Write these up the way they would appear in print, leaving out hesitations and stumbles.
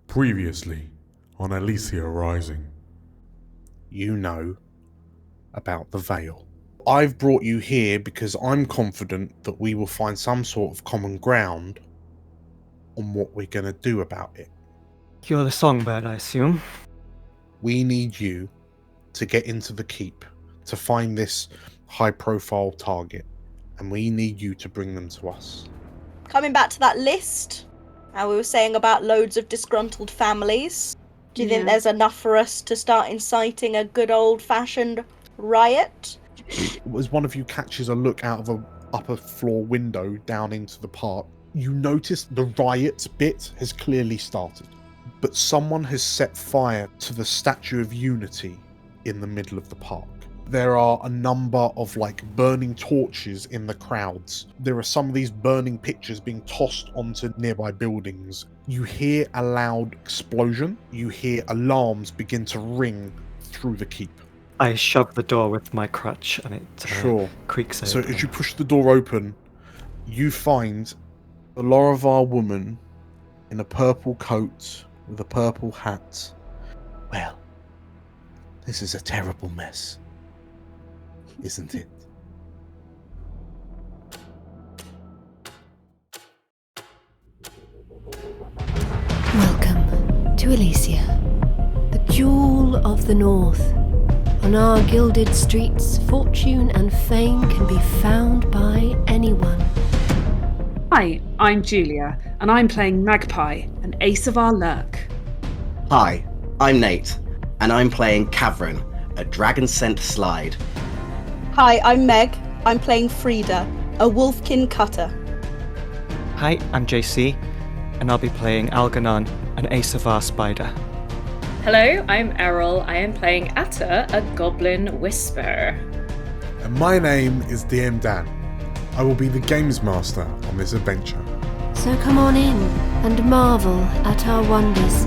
Previously on Elysia Rising. You know about the Veil. I've brought you here because I'm confident that we will find some sort of common ground on what we're going to do about it. You're the songbird, I assume? We need you to get into the keep to find this high-profile target, and we need you to bring them to us. Coming back to that list, how we were saying about loads of disgruntled families, do you think there's enough for us to start inciting a good old-fashioned riot? As one of you catches a look out of an upper floor window down into the park, you notice the riot bit has clearly started, but someone has set fire to the Statue of Unity in the middle of the park. There are a number of burning torches in the crowds. There are some of these burning pictures being tossed onto nearby buildings. You hear a loud explosion. You hear alarms begin to ring through the keep. I shove the door with my crutch and it creaks open. So as you push the door open, you find a Laravar woman in a purple coat with a purple hat. Well, this is a terrible mess, isn't it? Welcome to Elysia, the jewel of the north. On our gilded streets, fortune and fame can be found by anyone. Hi, I'm Julia, and I'm playing Magpie, an ace of our lurk. Hi, I'm Nate, and I'm playing Cavern, a dragon-scent slide. Hi, I'm Meg. I'm playing Frida, a wolfkin cutter. Hi, I'm JC, and I'll be playing Algernon, an ace of our spider. Hello, I'm Errol. I am playing Atta, a goblin whisperer. And my name is DM Dan. I will be the games master on this adventure. So come on in and marvel at our wonders.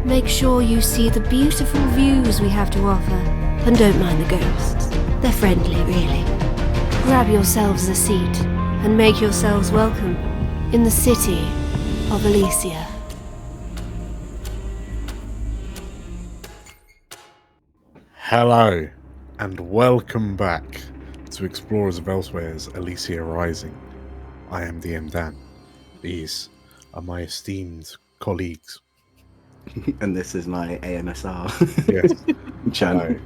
Make sure you see the beautiful views we have to offer, and don't mind the ghosts. They're friendly, really. Grab yourselves a seat and make yourselves welcome in the city of Elysia. Hello, and welcome back to Explorers of Elsewhere's Elysia Rising. I am DM Dan. These are my esteemed colleagues. And this is my AMSR. Yes. Chan.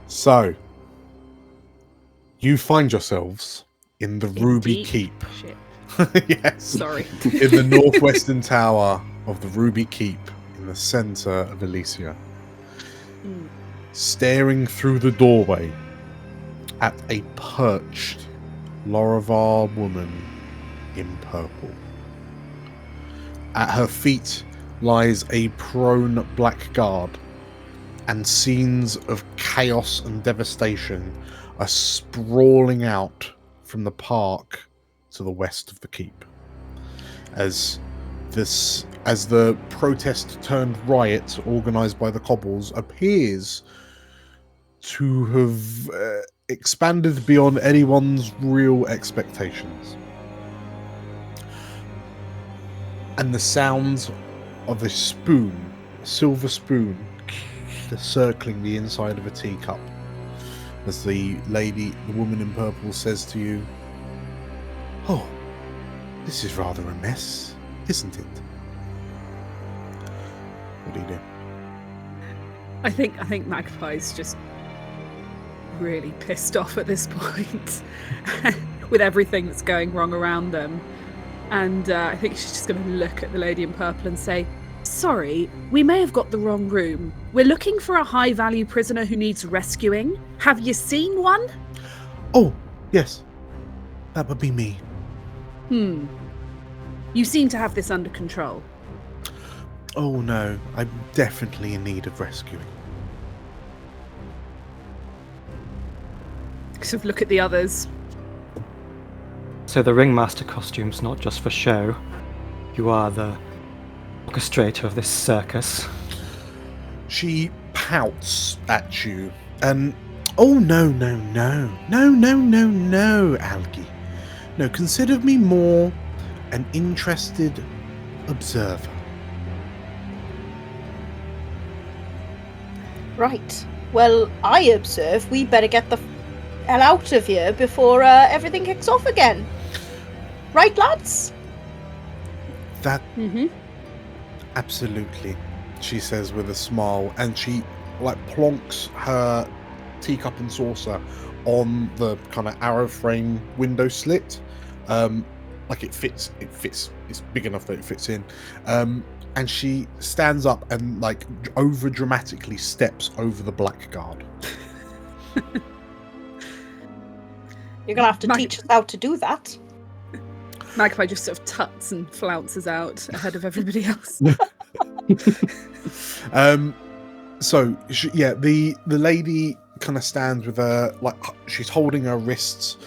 So, you find yourselves in the Ruby Keep. Shit. Yes. Sorry. In the northwestern tower of the Ruby Keep in the center of Elysia. Staring through the doorway at a perched Laravar woman in purple. At her feet lies a prone black guard, and scenes of chaos and devastation are sprawling out from the park to the west of the keep. As the protest turned riot organized by the Cobbles appears to have expanded beyond anyone's real expectations. And the sounds of a spoon, a silver spoon, circling the inside of a teacup, as the woman in purple says to you, "Oh, this is rather a mess, isn't it?" What do you do? I think Magpie's just really pissed off at this point with everything that's going wrong around them. And I think she's just going to look at the lady in purple and say, "Sorry, we may have got the wrong room. We're looking for a high-value prisoner who needs rescuing. Have you seen one?" Oh, yes. That would be me. You seem to have this under control. Oh no, I'm definitely in need of rescuing. Sort of look at the others. So the ringmaster costume's not just for show. You are the orchestrator of this circus. She pouts at you and, "Oh no, Algie. No, consider me more an interested observer. Right. Well, I observe we better get the hell out of here before everything kicks off again. Right, lads? That Mm-hmm. absolutely, she says with a smile, and she like plonks her teacup and saucer on the kind of arrow frame window slit. Like it fits, it's big enough that it fits in. And she stands up and like over dramatically steps over the blackguard. You're gonna have to teach us how to do that. Magpie just sort of tuts and flounces out ahead of everybody else. So the lady kind of stands with her, like she's holding her wrists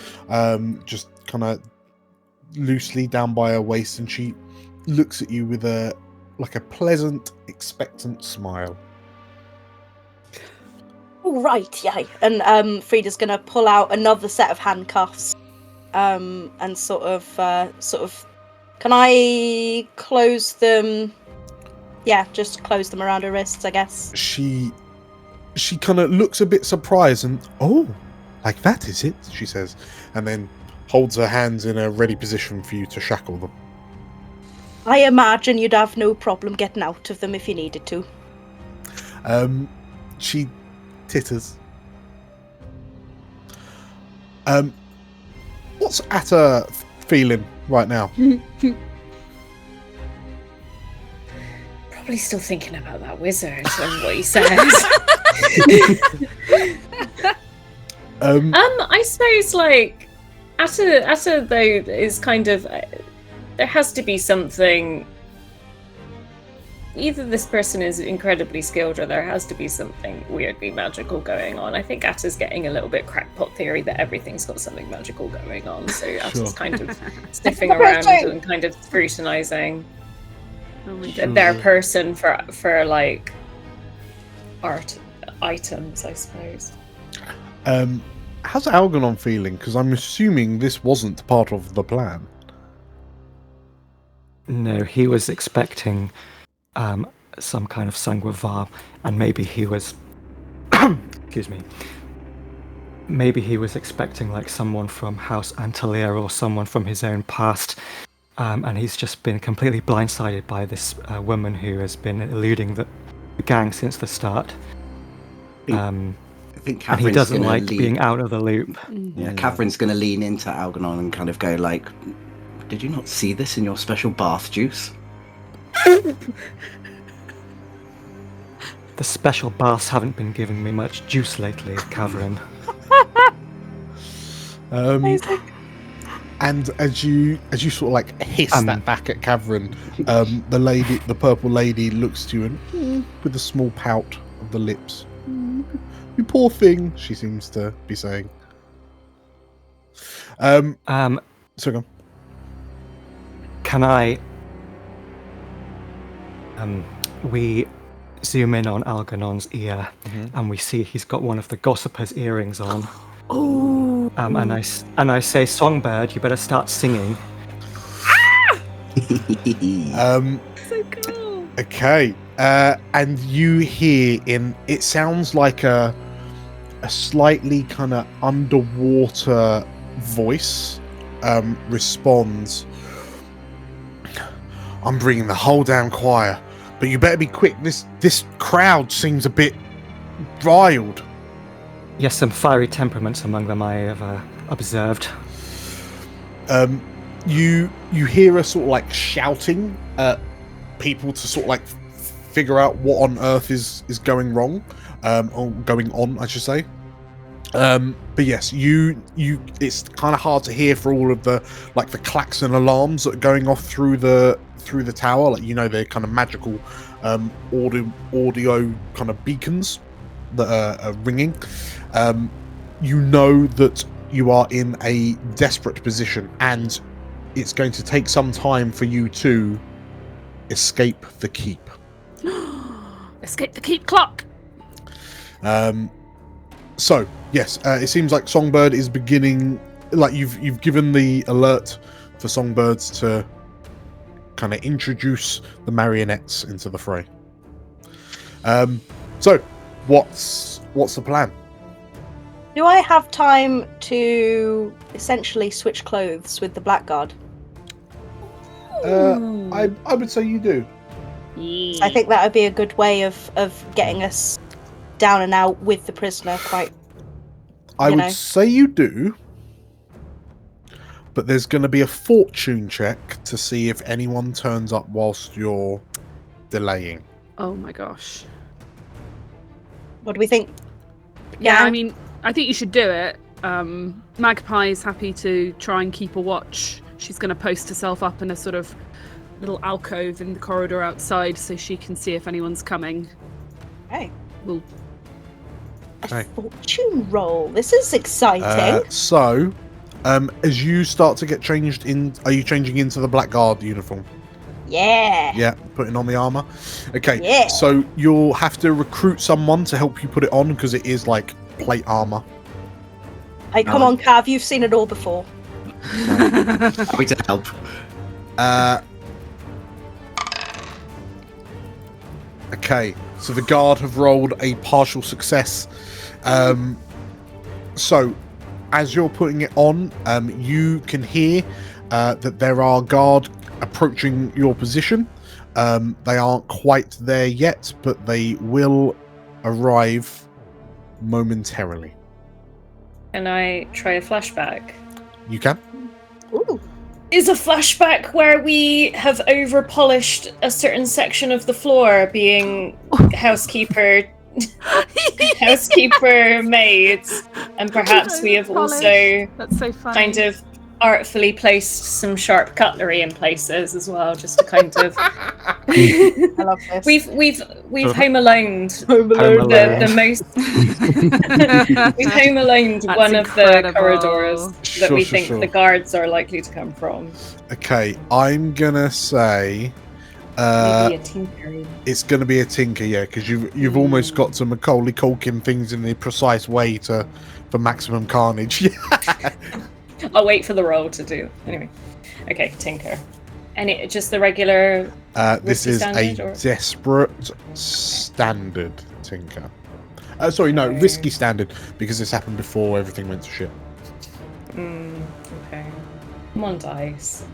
just kind of loosely down by her waist, and she looks at you with a pleasant, expectant smile. Oh, right, yeah. And Frida's gonna pull out another set of handcuffs. And sort of can I close them? Yeah, just close them around her wrists, I guess. She kind of looks a bit surprised and, oh, like that is it, she says, and then holds her hands in a ready position for you to shackle them. I imagine you'd have no problem getting out of them if you needed to. She titters. What's Atta feeling right now? Probably still thinking about that wizard and what he said. I suppose like Atta though is kind of there has to be something. Either this person is incredibly skilled or there has to be something weirdly magical going on. I think Atta's getting a little bit crackpot theory that everything's got something magical going on. So Atta's kind of sniffing around and kind of scrutinizing their person for like art items, I suppose. How's Algernon feeling? Because I'm assuming this wasn't part of the plan. No, he was expecting some kind of sanguivar, and maybe he was excuse me, maybe he was expecting like someone from House Antalya or someone from his own past, and he's just been completely blindsided by this woman who has been eluding the gang since the start. I think and he doesn't like being out of the loop. Yeah, Catherine's going to lean into Algernon and kind of go like, did you not see this in your special bath juice? The special baths haven't been giving me much juice lately, Catherine. And as you sort of like hiss that back at Catherine, the purple lady looks to you and with a small pout of the lips. You poor thing, she seems to be saying. So go. Can I? We zoom in on Algernon's ear, and we see he's got one of the gossiper's earrings on. Oh. And I say, Songbird, you better start singing. So cool. Okay. And you hear it sounds like a slightly kind of underwater voice responds. I'm bringing the whole damn choir, but you better be quick. This crowd seems a bit riled. Yes, some fiery temperaments among them I have observed. You hear her sort of like shouting at people to sort of like figure out what on earth is going wrong, or going on, I should say. But yes, it's kind of hard to hear for all of the like the klaxon alarms that are going off through the tower, like they're kind of magical audio kind of beacons that are ringing. You know that you are in a desperate position, and it's going to take some time for you to escape the keep. Escape the keep clock. So yes, it seems like Songbird is beginning. Like you've given the alert for Songbirds to kind of introduce the marionettes into the fray. So what's the plan? Do I have time to essentially switch clothes with the blackguard? I would say you do. So I think that would be a good way of getting us down and out with the prisoner. I would say you do, but there's going to be a fortune check to see if anyone turns up whilst you're delaying. Oh my gosh. What do we think? Yeah, I mean, I think you should do it. Magpie is happy to try and keep a watch. She's going to post herself up in a sort of little alcove in the corridor outside so she can see if anyone's coming. Okay. We'll... A fortune roll. This is exciting. So, as you start to get changed in, are you changing into the blackguard uniform? Yeah. Yeah, putting on the armor. Okay. Yeah. So you'll have to recruit someone to help you put it on because it is like plate armor. Hey, come on, Cav. You've seen it all before. Happy to help. Okay, so the guard have rolled a partial success. So, as you're putting it on, you can hear that there are guard approaching your position. They aren't quite there yet, but they will arrive momentarily. Can I try a flashback? You can. Ooh. Is a flashback where we have over-polished a certain section of the floor, being housekeeper, maids, and perhaps we have also That's so funny. kind of artfully placed some sharp cutlery in places as well, just to kind of. I love this. We've home aloned the most. We've home aloned one of the corridors that we think the guards are likely to come from. Okay, I'm gonna say Maybe a tinker. it's gonna be a tinker, yeah, because you've almost got to Macaulay Culkin things in the precise way for maximum carnage. I'll wait for the roll to do. Anyway, okay, tinker. And it just the regular. This is a or? desperate standard tinker. Sorry, no, risky standard, because this happened before everything went to shit. Okay. Come on, dice.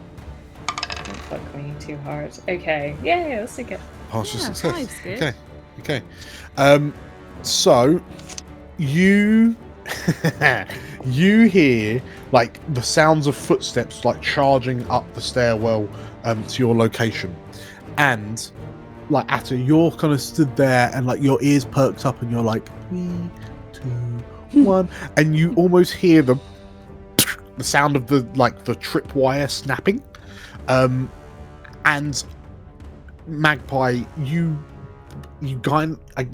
Don't fuck me too hard. Okay. Yeah, let's take it. Partial success. Nice, good. Okay. So you you hear like the sounds of footsteps like charging up the stairwell to your location, and like Atta, you're kind of stood there and like your ears perked up and you're like 3, 2, 1, and you almost hear the sound of the tripwire snapping, and Magpie, you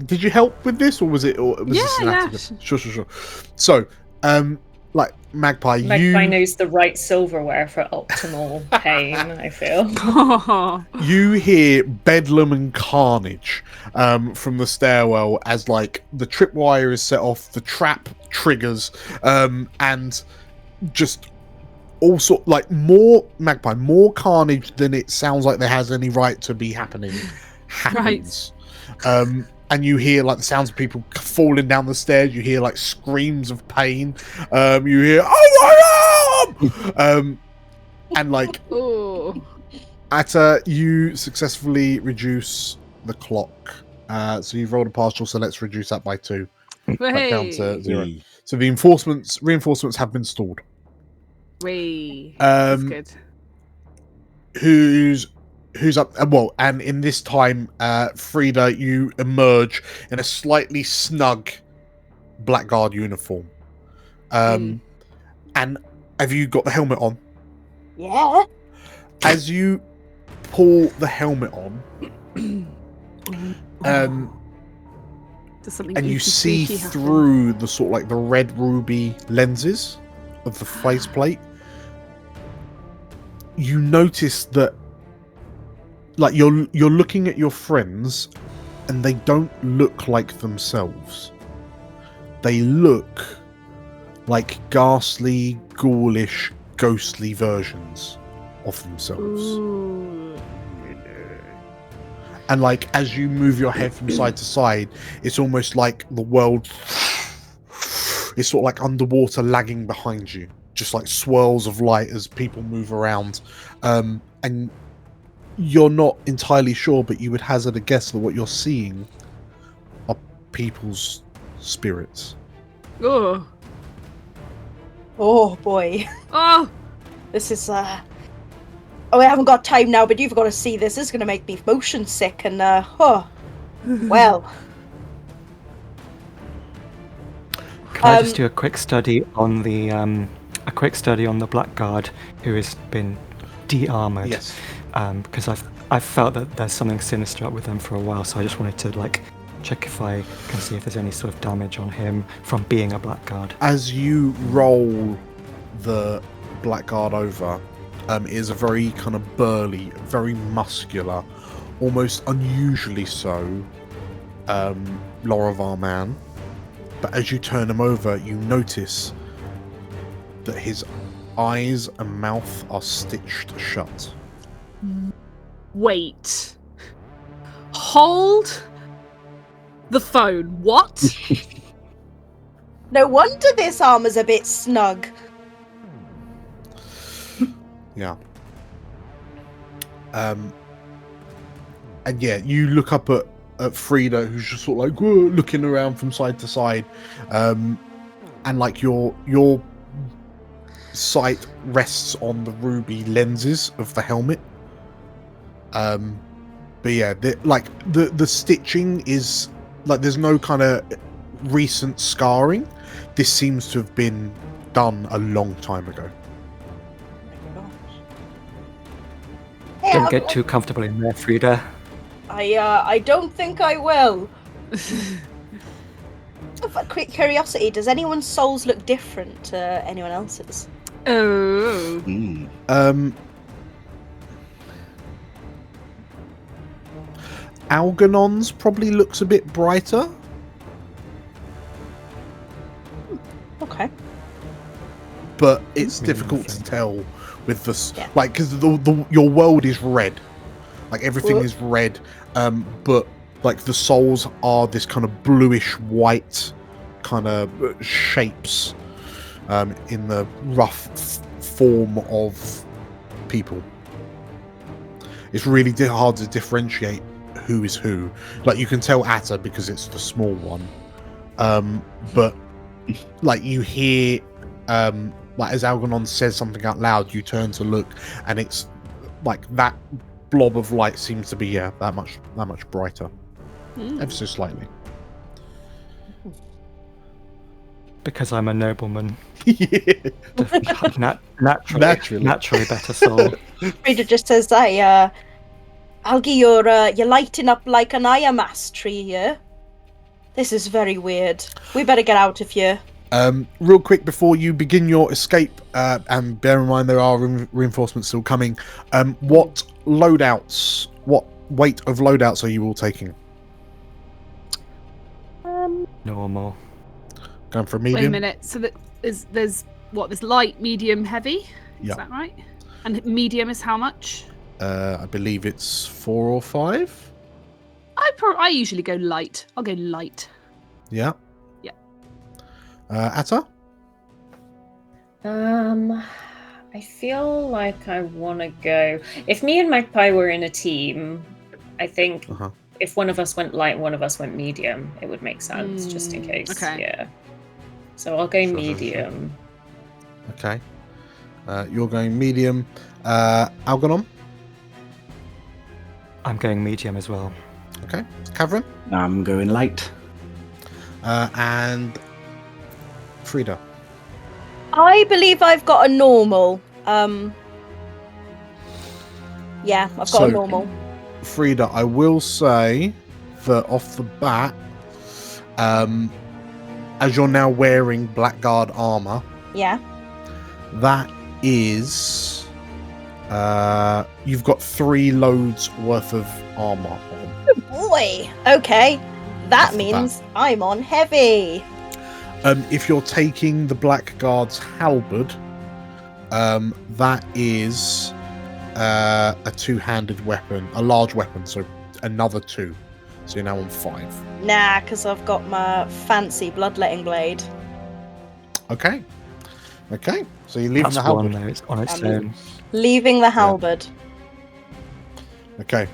did you help with this, or was it this an accident? Sure. So Magpie knows the right silverware for optimal pain, I feel. You hear bedlam and carnage from the stairwell as like the tripwire is set off, the trap triggers, and just also like more carnage than it sounds like there has any right to be happening happens. Right. And you hear like the sounds of people falling down the stairs. You hear like screams of pain. You hear "Oh my arm!" And like Atta, you successfully reduce the clock. So you've rolled a partial. So let's reduce that by 2, back down to 0. So the reinforcements have been stalled. That's good. Who's up? Well, and in this time, Frida, you emerge in a slightly snug blackguard uniform. And have you got the helmet on? Yeah. As you pull the helmet on, and you see through the sort of like the red ruby lenses of the faceplate, you notice that like you're looking at your friends and they don't look like themselves. They look like ghastly, ghoulish, ghostly versions of themselves. Ooh. And like as you move your head from side to side, it's almost like the world is sort of like underwater lagging behind you, just like swirls of light as people move around. And you're not entirely sure, but you would hazard a guess that what you're seeing are people's spirits. Oh. Oh boy. Oh. This is Oh, I haven't got time now, but you've got to see this. This is gonna make me motion sick and well. Can I just do a quick study on the blackguard who has been de-armored? Yes. Because I've felt that there's something sinister up with them for a while, so I just wanted to like check if I can see if there's any sort of damage on him from being a blackguard. As you roll the blackguard over, it is a very kind of burly, very muscular, almost unusually so, Laravar man. But as you turn him over, you notice that his eyes and mouth are stitched shut. Wait. Hold the phone. What? No wonder this armor's a bit snug. Yeah. And yeah, you look up at Frida, who's just sort of like whoa, looking around from side to side, and like your sight rests on the ruby lenses of the helmet. But yeah, the stitching is like there's no kind of recent scarring. This seems to have been done a long time ago. Don't get too comfortable in there, Frida. I don't think I will. For quick curiosity, does anyone's souls look different to anyone else's? Oh. Algernon's probably looks a bit brighter. Okay. But it's difficult to tell with this, like, because your world is red, like everything is red, but like the souls are this kind of bluish white kind of shapes, in the rough form of people. It's really hard to differentiate who is who. Like you can tell Atta because it's the small one, but like you hear, like as Algernon says something out loud, you turn to look, and it's like that blob of light seems to be that much brighter, ever so slightly. Because I'm a nobleman. Yeah. Naturally better soul. Frida just says, Algie, you're lighting up like an Ayamas tree here. This is very weird. We better get out of here. Real quick before you begin your escape, and bear in mind there are reinforcements still coming. What weight of loadouts are you all taking? Normal. Going for a medium. Wait a minute. So there's light, medium, heavy. Is that right? And medium is how much? I believe it's 4 or 5. I usually go light. I'll go light. Yeah. Yeah. Atta? I feel like I want to go. If me and Magpie were in a team, I think if one of us went light, one of us went medium, it would make sense, just in case. Okay. Yeah. So I'll go medium. Sure. Okay. You're going medium. Algernon? I'm going medium as well. Okay. Cavern? I'm going light. And Frida? I believe I've got a normal. Yeah, I've got a normal. Frida, I will say that off the bat, as you're now wearing Blackguard armor, that is, you've got 3 loads worth of armor on. Oh boy. Okay, that means I'm on heavy. If you're taking the Blackguard's halberd, that is a 2-handed weapon, a large weapon, so another 2. So you're now on 5. Nah, because I've got my fancy bloodletting blade. Okay. So you're leaving That's the halberd. one though. It's on its own. Leaving the halberd. Okay.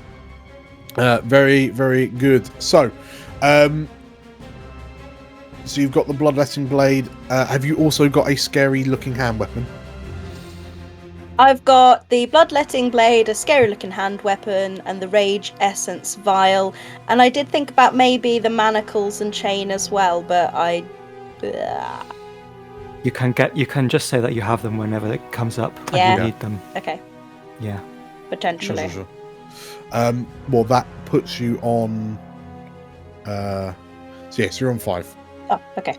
Very, very good. So you've got the bloodletting blade. Have you also got a scary looking hand weapon? I've got the bloodletting blade, a scary-looking hand weapon, and the rage essence vial. And I did think about maybe the manacles and chain as well, but I. You can just say that you have them whenever it comes up and Yeah. you need them. Okay, Yeah. potentially. Sure. Well, that puts you on. So yes, you're on 5. Oh, okay.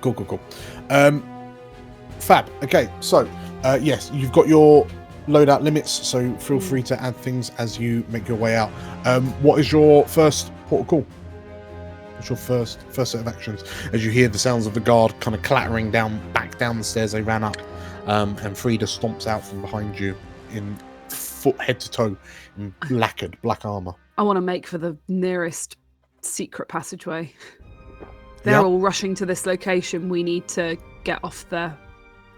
Cool. Fab. Okay, so yes, you've got your loadout limits, so feel free to add things as you make your way out. What is your first port of call? What's your first set of actions? As you hear the sounds of the guard kind of clattering back down the stairs they ran up, and Frida stomps out from behind you in head to toe in lacquered black armor. I want to make for the nearest secret passageway. They're all rushing to this location. We need to get off the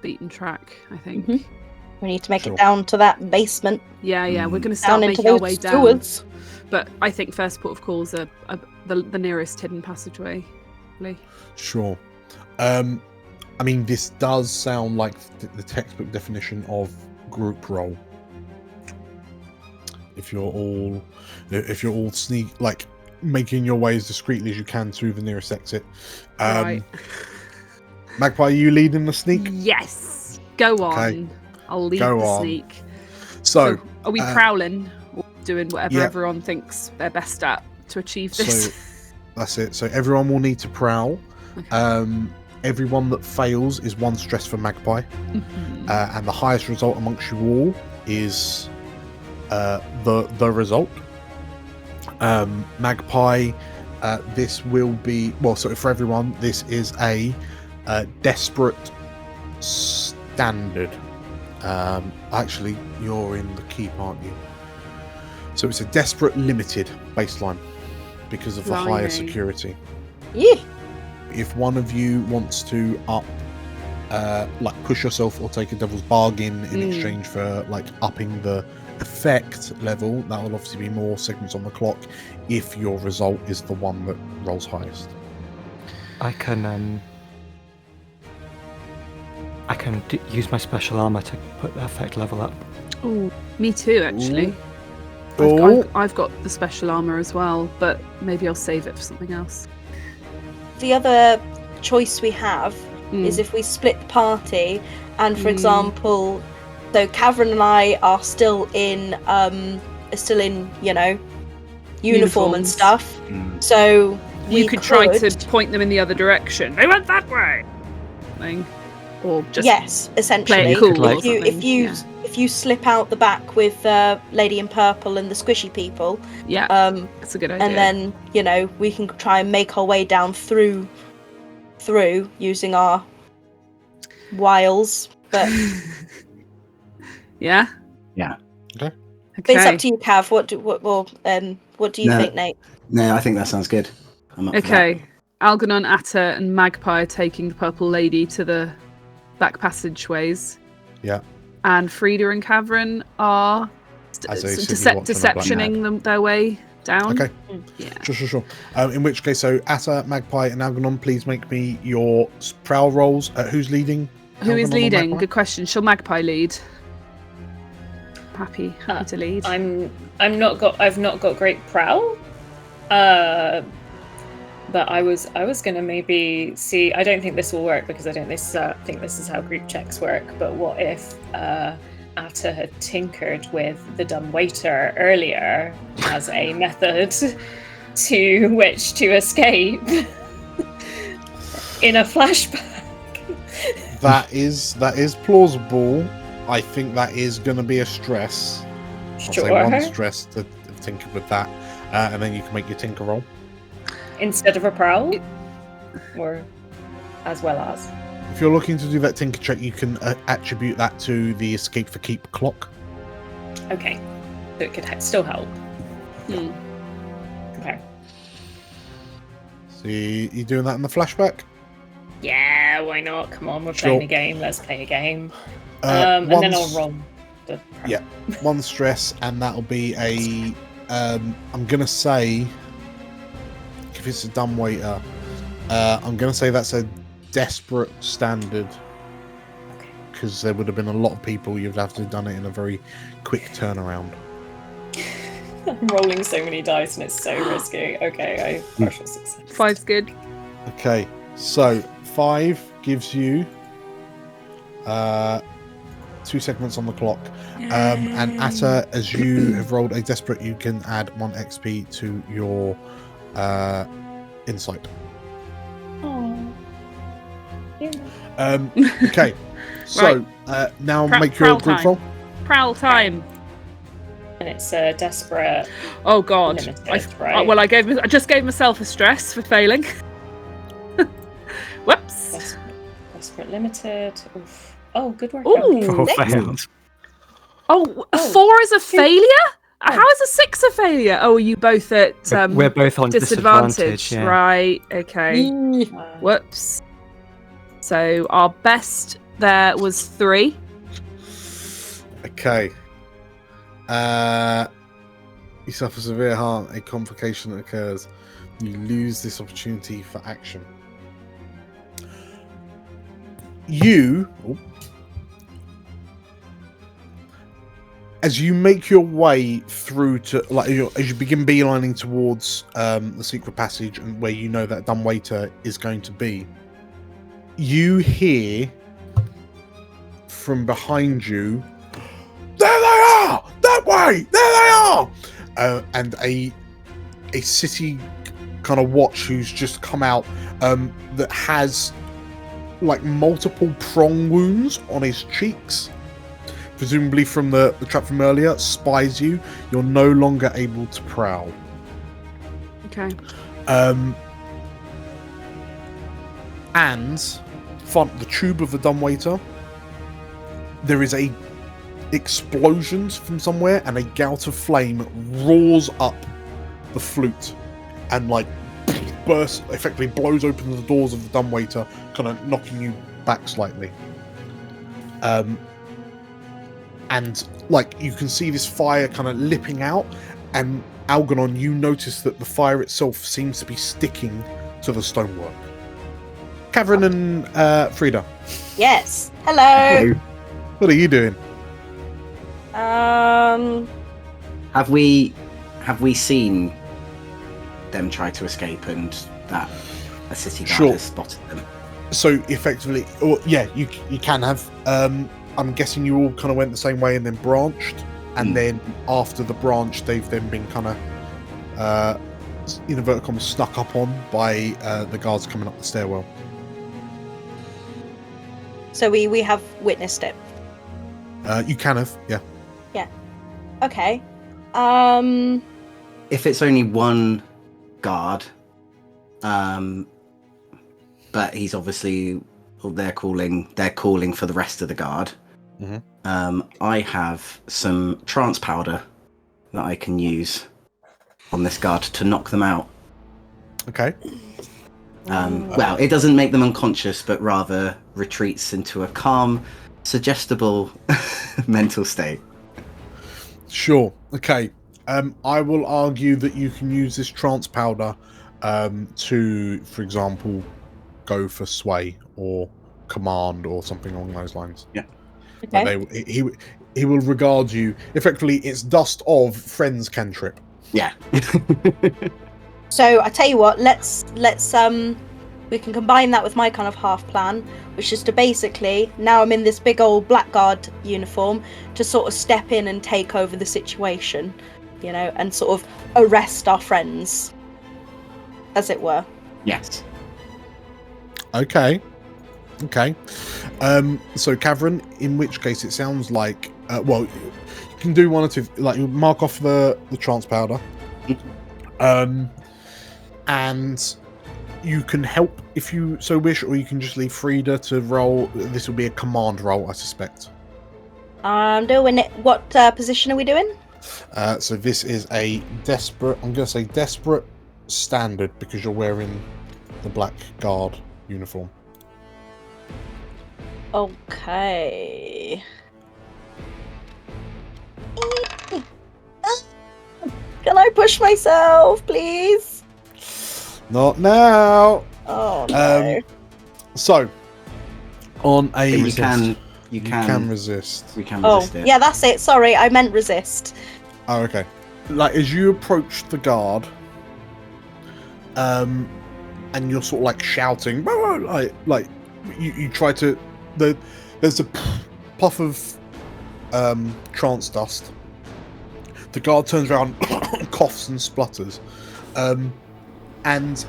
beaten track, I think. We need to make it down to that basement. Yeah, we're going to start Down into making our those way down. stewards. But I think first port of call is the nearest hidden passageway. Lee. Sure. I mean, this does sound like the textbook definition of group role. If you're all making your way as discreetly as you can through the nearest exit. Right. Magpie, are you leading the sneak? Yes. Go on. Okay. I'll lead Go the on. sneak. So are we prowling or doing whatever yeah. everyone thinks they're best at to achieve this? So that's it. So everyone will need to prowl. Okay. Everyone that fails is 1 stress for Magpie. And the highest result amongst you all is the result. Magpie, this will be so for everyone. This is a desperate standard. Actually, you're in the keep, aren't you? So it's a desperate limited baseline because of the higher security. Yeah. If one of you wants to up, push yourself or take a devil's bargain in exchange for upping the effect level, that will obviously be more segments on the clock if your result is the one that rolls highest. I can use my special armor to put the effect level up. Oh, me too, actually. I've got the special armor as well, but maybe I'll save it for something else. The other choice we have is if we split the party, and for example, so Cavern and I are still in uniform and stuff. So you could try to point them in the other direction. They went that way. Or just essentially. Cool if you slip out the back with Lady in Purple and the squishy people, that's a good idea. And then we can try and make our way down through using our wiles. But Yeah. Okay. it's up to you, Cav. What do you think, Nate? No, I think that sounds good. I'm up for Okay. Algernon, Atta, and Magpie are taking the Purple Lady to the back passageways. Yeah. And Frida and Cavern are deceptioning their way down. Okay. Yeah. Sure. In which case, so Atta, Magpie, and Algernon, please make me your prowl rolls. Who's leading? Who is Algernon or leading? Magpie? Good question. Shall Magpie lead? Happy to lead. I've not got great prowl. But I was gonna maybe see. I don't think this will work because I don't think this is how group checks work. But what if Atta had tinkered with the dumb waiter earlier as a method to which to escape in a flashback? That is plausible. I think that is going to be a stress. I'll say 1 stress to tinker with that, and then you can make your tinker roll. Instead of a prowl? Or as well as? If you're looking to do that tinker check, you can attribute that to the escape for keep clock. Okay. So it could still help. Okay. So you doing that in the flashback? Yeah, why not? Come on, we're playing a game. Let's play a game. And then I'll roll the prep. Yeah, 1 stress, and that'll be a. I'm gonna say, if it's a dumbwaiter, I'm gonna say that's a desperate standard. Because there would have been a lot of people, you'd have to have done it in a very quick turnaround. I'm rolling so many dice and it's so risky. Okay, I partial success. 5's good. Okay, so 5 gives you 2 segments on the clock. And Atta, as you have rolled a desperate, you can add 1 XP to your insight. Oh. Yeah. Okay, so now make your group roll. Prowl time. And it's a desperate. Oh God! Limited, right? Well, I just gave myself a stress for failing. Whoops. Desperate limited. Oof. Oh, good work. Four failed. Oh, 4 is a failure? How is a 6 a failure? Oh, are you both at We're both on disadvantage. Yeah. Right, okay. Whoops. So our best there was 3. Okay. You suffer severe harm, a complication occurs. You lose this opportunity for action. As you make your way through to, as you begin beelining towards the secret passage and where you know that dumbwaiter is going to be, you hear from behind you, "There they are! That way! There they are!" And a city kind of watch who's just come out that has like multiple prong wounds on his cheeks, presumably from the trap from earlier, spies you. You're no longer able to prowl. Okay. And from the tube of the dumbwaiter, there is a explosions from somewhere, and a gout of flame roars up the flute and like bursts, effectively blows open the doors of the dumbwaiter, kind of knocking you back slightly. And like you can see this fire kind of lipping out, and Algernon, you notice that the fire itself seems to be sticking to the stonework. Cavern and Frida. Yes. Hello. What are you doing? Have we seen them try to escape and that a city guard has spotted them? So effectively, you can have. I'm guessing you all kind of went the same way and then branched, and then after the branch, they've then been kind of, in inverted commas, snuck up on by the guards coming up the stairwell. So we have witnessed it. You can have, yeah. Yeah. Okay. If it's only one guard, but he's obviously they're calling for the rest of the guard. Mm-hmm. I have some trance powder that I can use on this guard to knock them out. Okay. Well, it doesn't make them unconscious, but rather retreats into a calm, suggestible mental state. Sure. Okay. I will argue that you can use this trance powder to, for example, go for sway or command or something along those lines. Yeah. Okay. He will regard you. Effectively, it's dust of friends cantrip. Yeah. So I tell you what, let's we can combine that with my kind of half plan, which is to basically, now I'm in this big old blackguard uniform, to sort of step in and take over the situation, and sort of arrest our friends, as it were. Yes. Okay. So Cavern, in which case it sounds like, you can do one or two, like you mark off the trance powder, and you can help if you so wish, or you can just leave Frida to roll. This will be a command roll, I suspect. I'm doing it. What position are we doing? So this is a desperate. I'm going to say desperate standard because you're wearing the black guard uniform. Okay. Can I push myself, please? Not now. Oh no. So on a You can resist. We can Oh, resist it. yeah, that's it. Sorry, I meant resist. Oh, okay. Like as you approach the guard, and you're sort of like shouting, like you try to. There's a puff of trance dust. The guard turns around, coughs and splutters, and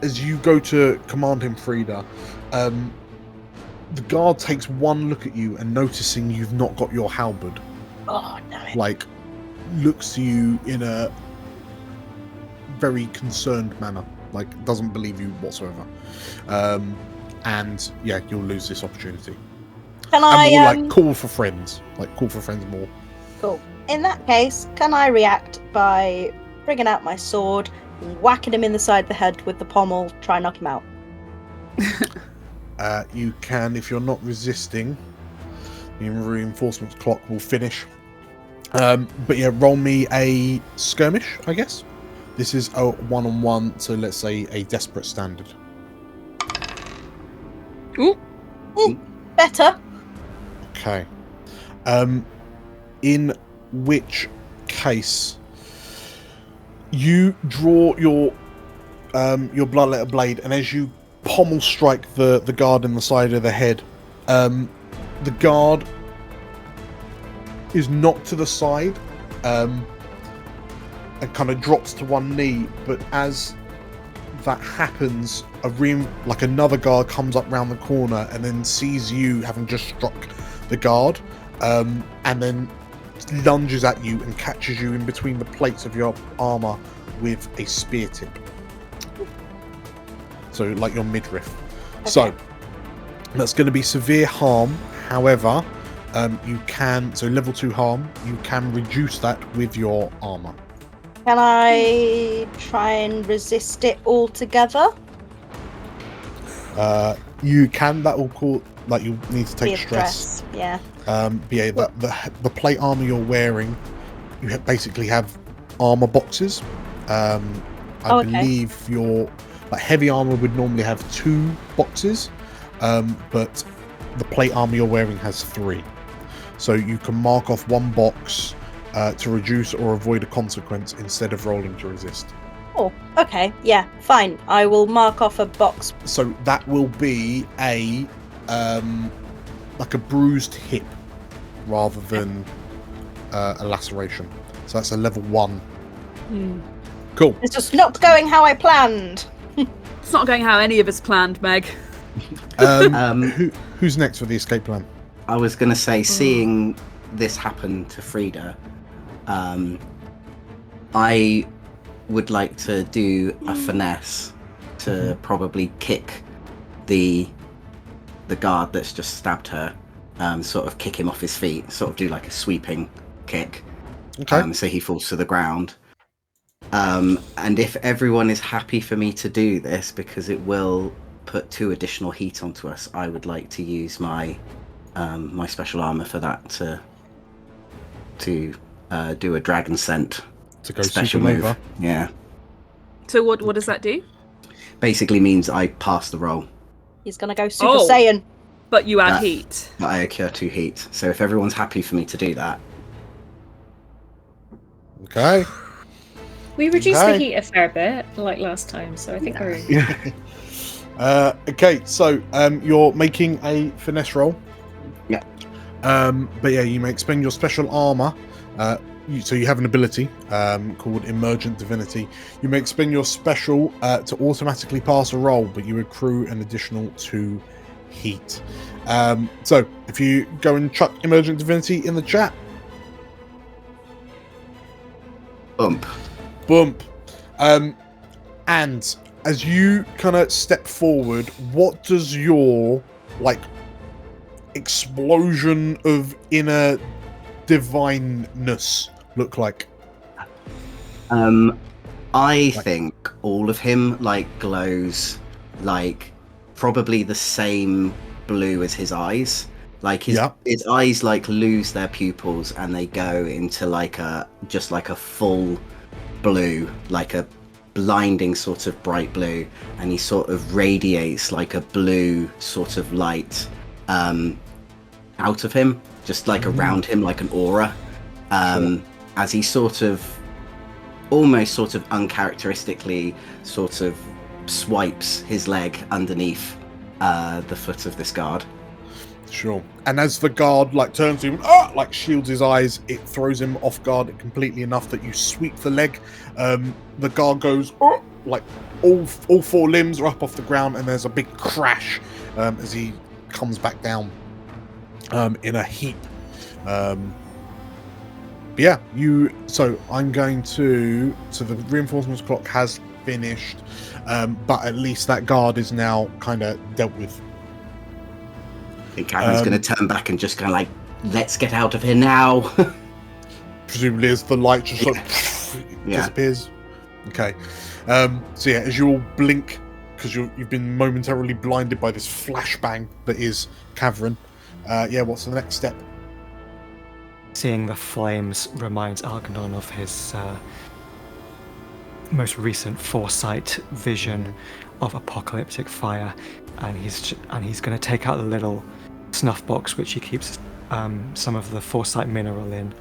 as you go to command him, Frida, the guard takes one look at you and noticing you've not got your halberd, Oh, damn it. like looks to you in a very concerned manner, like doesn't believe you whatsoever, and yeah, you'll lose this opportunity. Can And more I, like call for friends, more. Cool. In that case, can I react by bringing out my sword, whacking him in the side of the head with the pommel, try and knock him out? You can, if you're not resisting. The reinforcements clock will finish. But yeah, roll me a skirmish, I guess. This is a one-on-one, so let's say a desperate standard. Ooh. Better. Okay. In which case, you draw your bloodletter blade, and as you pommel strike the guard in the side of the head, the guard is knocked to the side, and kind of drops to one knee. But as that happens, another guard comes up round the corner and then sees you having just struck the guard, and then lunges at you and catches you in between the plates of your armor with a spear tip. So, like your midriff. Okay. So, that's going to be severe harm. However, you can, so level 2 harm, you can reduce that with your armor. Can I try and resist it altogether? You can, that will call, like you need to take Be a stress. Yeah. But yeah, the plate armor you're wearing, you basically have armor boxes. I believe your heavy armor would normally have 2 boxes, but the plate armor you're wearing has 3. So you can mark off one box to reduce or avoid a consequence instead of rolling to resist. Oh, okay. Yeah, fine. I will mark off a box. So that will be a like a bruised hip rather than a laceration. So that's a level 1. Cool. It's just not going how I planned. It's not going how any of us planned, Meg. Who's next for the escape plan? I was going to say, seeing this happen to Frida, I would like to do a finesse to probably kick the guard that's just stabbed her, sort of kick him off his feet, sort of do like a sweeping kick, so he falls to the ground. And if everyone is happy for me to do this, because it will put 2 additional heat onto us, I would like to use my my special armor for that to do a dragon scent To go special supernova. move. Yeah, So what does that do? basically means I pass the roll, He's gonna go Super Saiyan. But you add That- heat. but I occur 2 heat. So if everyone's happy for me to do that, Okay. We reduced Okay. the heat a fair bit, like last time, so I think we're... Okay, so you're making a finesse roll. Yeah. But yeah, you may expend your special armor. So you have an ability called Emergent Divinity. You may expend your special to automatically pass a roll, but you accrue an additional 2 heat. So if you go and chuck Emergent Divinity in the chat. bump. And as you kind of step forward, what does your explosion of inner divineness look like? I think all of him glows probably the same blue as his eyes. His eyes lose their pupils and they go into a full blue, a blinding sort of bright blue, and he sort of radiates a blue sort of light out of him, just around him, like an aura, as he sort of almost sort of uncharacteristically sort of swipes his leg underneath the foot of this guard. Sure. And as the guard turns to him, shields his eyes, it throws him off guard completely enough that you sweep the leg. The guard goes, all four limbs are up off the ground, and there's a big crash as he comes back down in a heap. So I'm going to... So the reinforcements clock has finished, but at least that guard is now kind of dealt with. I think Karen's going to turn back and just kind of let's get out of here now. Presumably as the light just disappears. Okay. So yeah, as you all blink, because you've been momentarily blinded by this flashbang that is Cavern. What's the next step? Seeing the flames reminds Algernon of his most recent foresight vision of apocalyptic fire, and he's going to take out the little snuff box which he keeps some of the foresight mineral in,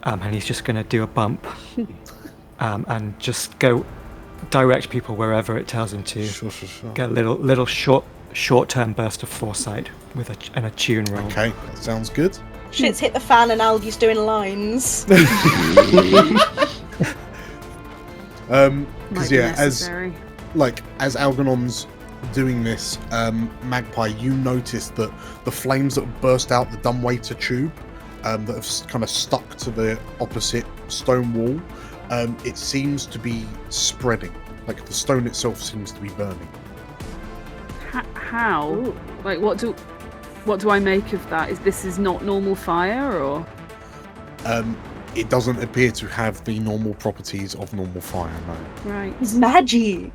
and he's just going to do a bump and just go direct people wherever it tells him to. Sure. Get a little short-term burst of foresight with an attune roll. Okay, that sounds good. Shit's hit the fan and Algy's doing lines. Because as Algernon's doing this, Magpie, you notice that the flames that have burst out the dumbwaiter tube, that have kind of stuck to the opposite stone wall, it seems to be spreading. The stone itself seems to be burning. How? Ooh. What do I make of that? This is not normal fire, or? It doesn't appear to have the normal properties of normal fire, no. Right. It's magic.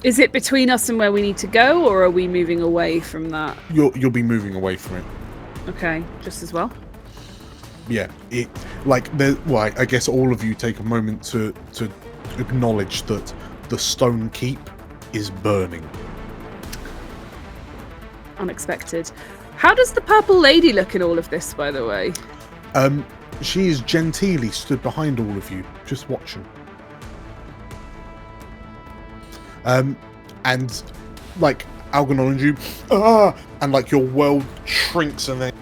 Is it between us and where we need to go, or are we moving away from that? You'll be moving away from it. Okay, just as well. Yeah, I guess all of you take a moment to acknowledge that the stone keep is burning. Unexpected. How does the purple lady look in all of this, by the way? She is genteelly stood behind all of you, just watching. And Algernon and you, and your world shrinks, and then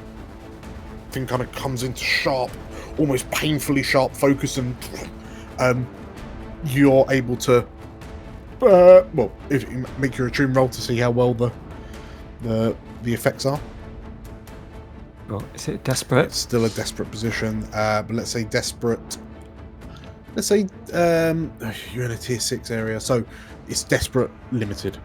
everything kind of comes into sharp, almost painfully sharp focus, and you're able to, if you make your attune roll to see how well the effects are. Well, is it desperate? It's still a desperate position, but let's say desperate. Let's say you're in a tier 6 area, so it's desperate limited.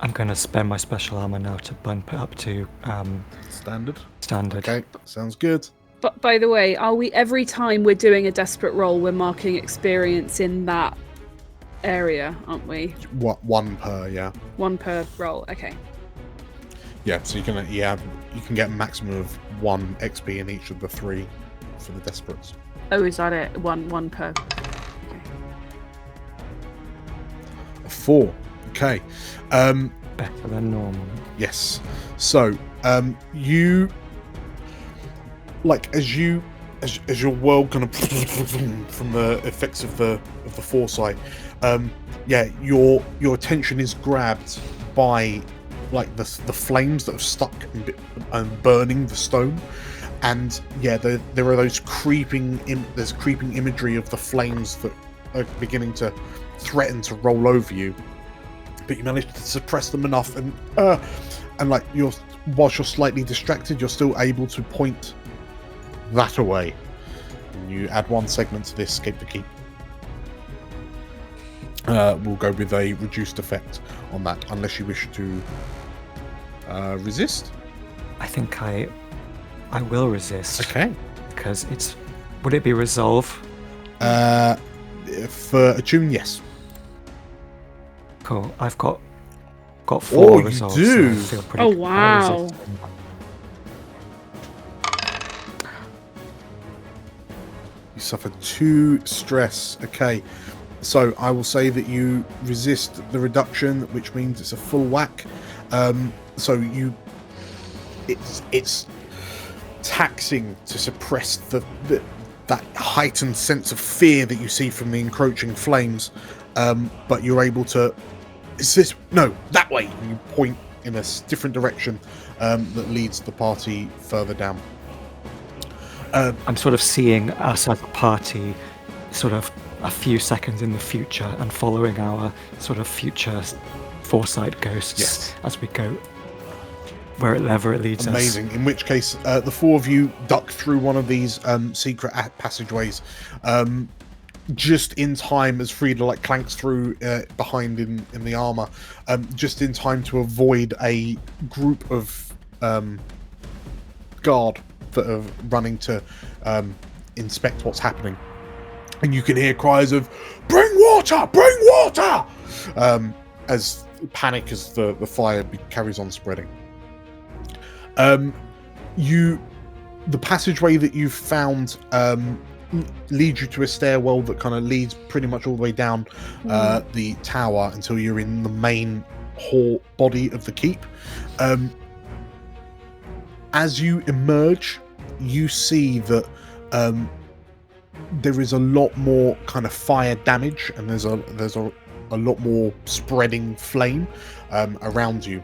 I'm going to spend my special armor now to bump it up to Standard. Standard. Okay, sounds good. But by the way, are we every time we're doing a desperate roll, we're marking experience in that area, aren't we? What, one per? Yeah. One per roll. Okay. Yeah, so you can get a maximum of 1 XP in each of the 3 for the desperates. Oh, is that it? One per. Okay. 4. Okay. Better than normal. Yes. So, you as your world kind of from the effects of the foresight, your attention is grabbed by the flames that have stuck and burning the stone, and there are those creeping imagery of the flames that are beginning to threaten to roll over you, but you manage to suppress them enough, and whilst you're slightly distracted, you're still able to point that away, and you add 1 segment to this escape the keep. We'll go with a reduced effect on that, unless you wish to resist. I think I I will resist. Okay. Because it's... Would it be resolve? For attune, yes. Cool. I've got 4 you resolves. do? So I feel pretty Oh, good about wow. resisting. You suffer 2 stress. Okay. So I will say that you resist the reduction, which means it's a full whack. So it's taxing to suppress that heightened sense of fear that you see from the encroaching flames, but you're able to. That way. And you point in a different direction that leads the party further down. I'm sort of seeing us as a party sort of a few seconds in the future and following our sort of future foresight ghosts as we go wherever it leads us. Amazing. In which case, the 4 of you duck through one of these secret passageways, just in time as Frida clanks through behind in the armor, just in time to avoid a group of guard that are running to inspect what's happening. And you can hear cries of "Bring water! Bring water!" As panic as the fire carries on spreading. The passageway that you've found leads you to a stairwell that kind of leads pretty much all the way down the tower until you're in the main hall body of the keep. As you emerge, you see that there is a lot more kind of fire damage, and there's a lot more spreading flame around you.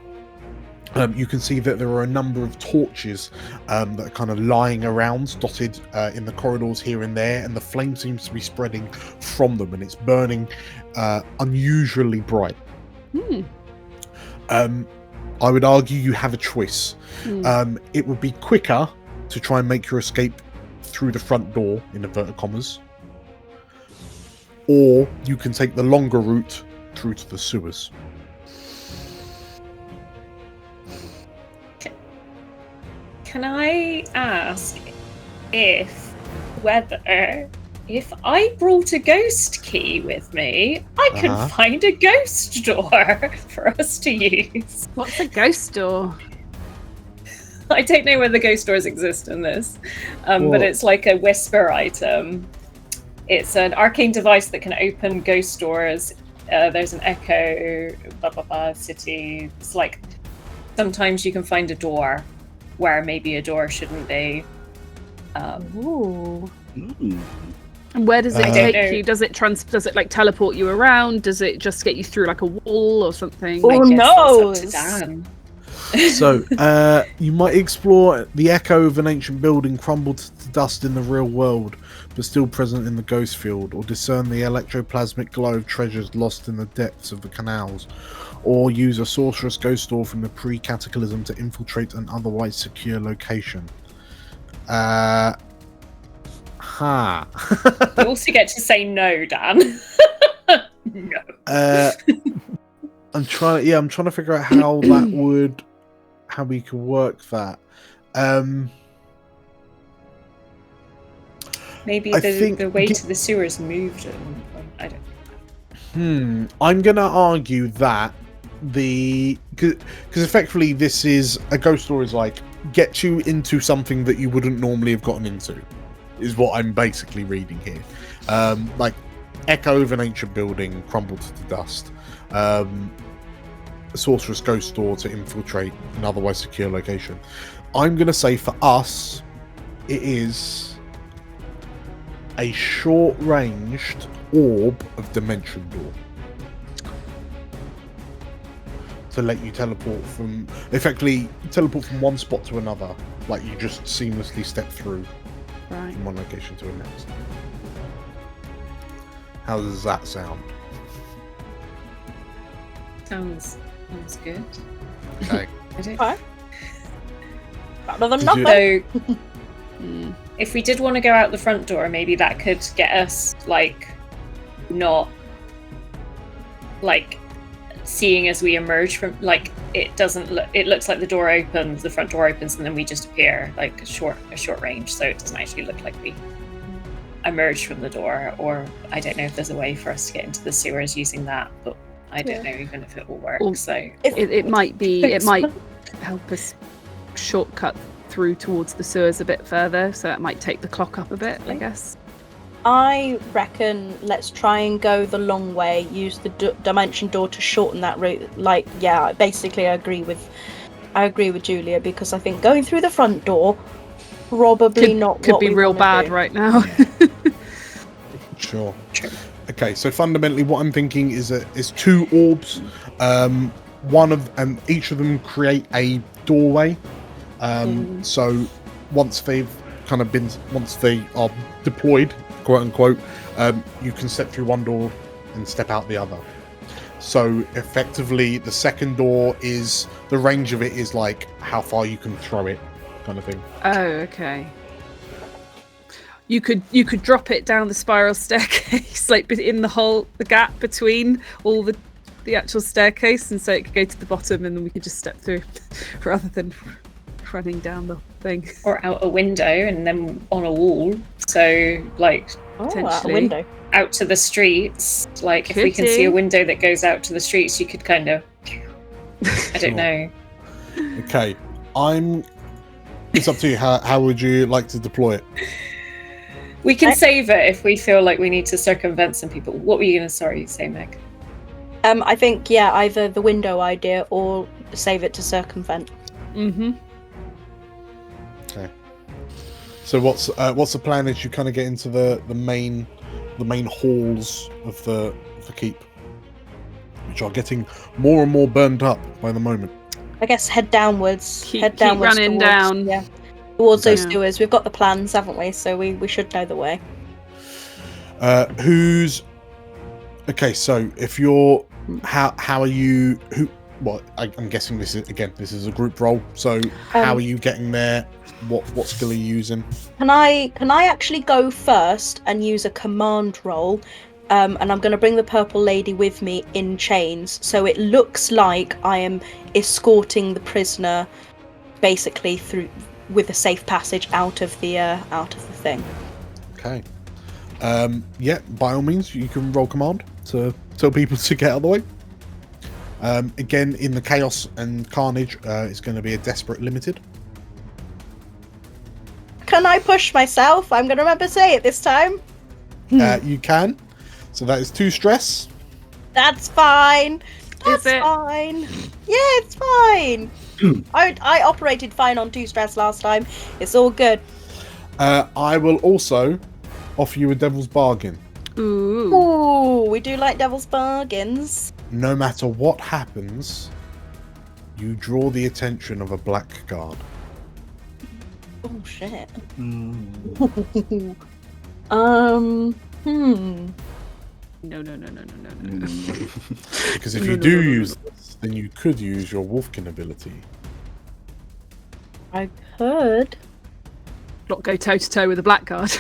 You can see that there are a number of torches that are kind of lying around, dotted in the corridors here and there, and the flame seems to be spreading from them, and it's burning unusually bright. I would argue you have a choice. It would be quicker to try and make your escape through the front door, in inverted commas, or you can take the longer route through to the sewers. Can I ask if I brought a ghost key with me, I can find a ghost door for us to use? What's a ghost door? I don't know whether ghost doors exist in this, but it's like a whisper item. It's an arcane device that can open ghost doors. There's an echo, blah blah blah, city. It's like sometimes you can find a door where maybe a door shouldn't be. Ooh. And where does it take you? Does it teleport you around? Does it just get you through like a wall or something? Oh no! So, you might explore the echo of an ancient building crumbled to dust in the real world, but still present in the ghost field, or discern the electroplasmic glow of treasures lost in the depths of the canals, or use a sorcerous ghost door from the pre-cataclysm to infiltrate an otherwise secure location. You also get to say no, Dan. No. I'm trying to figure out how we could work that. Maybe the way to the sewers moved. I don't. I'm gonna argue that because effectively this is a ghost door is like get you into something that you wouldn't normally have gotten into, is what I'm basically reading here. Like echo of an ancient building crumbled to dust. A sorcerous ghost door to infiltrate an otherwise secure location. I'm going to say for us, it is a short-ranged orb of dimension door to let you teleport from one spot to another, like you just seamlessly step through from one location to the next. How does that sound? Sounds good. Okay. Better than nothing. So, if we did want to go out the front door, maybe that could get us, not, seeing as we emerge from, like, it doesn't look, it looks like the door opens, the front door opens, and then we just appear like a short range, so it doesn't actually look like we emerge from the door. Or I don't know if there's a way for us to get into the sewers using that, but I don't know even if it will work. Or so it might be, it might help us shortcut through towards the sewers a bit further, so that might take the clock up a bit, I guess. I reckon let's try and go the long way, use the dimension door to shorten that route. Like, yeah, basically I agree with Julia, because I think going through the front door probably could be real bad right now. Sure. Okay, so fundamentally what I'm thinking is that it's 2 orbs, and each of them create a doorway. So once they are deployed, quote unquote, you can step through one door and step out the other. So effectively the second door is, the range of it is like how far you can throw it, kind of thing. Oh, okay. You could drop it down the spiral staircase, like in the gap between all the actual staircase, and so it could go to the bottom, and then we could just step through, rather than running down the thing. Or out a window and then on a wall. So, like, potentially out a window. Out to the streets. Like, if we can see a window that goes out to the streets, you could kind of... I don't know. Okay, it's up to you. How would you like to deploy it? We can save it if we feel like we need to circumvent some people. What were you going to say, Meg? I think, yeah, either the window idea or save it to circumvent. Mm-hmm. Okay. So what's the plan as you kind of get into the main halls of the keep, which are getting more and more burned up by the moment? I guess head downwards. Keep running down. Yeah. Towards those sewers. We've got the plans, haven't we? So we should know the way. Okay, so if you're how are you I'm guessing this is a group role, so how are you getting there? What skill are you using? Can I actually go first and use a command role? And I'm going to bring the purple lady with me in chains, so it looks like I am escorting the prisoner basically through with a safe passage out of the thing. Okay. Yeah, by all means, you can roll command to tell people to get out of the way. Again, in the chaos and carnage, it's going to be a desperate limited. Can I push myself? I'm going to remember to say it this time. You can. So that is 2 stress. That's fine. Is it? Fine. Yeah, it's fine. I operated fine on 2 stress last time. It's all good. I will also offer you a devil's bargain. Ooh, we do like devil's bargains. No matter what happens, you draw the attention of a blackguard. Oh shit. No. Because if you do use this, then you could use your Wolfkin ability. I could. Not go toe to toe with a blackguard.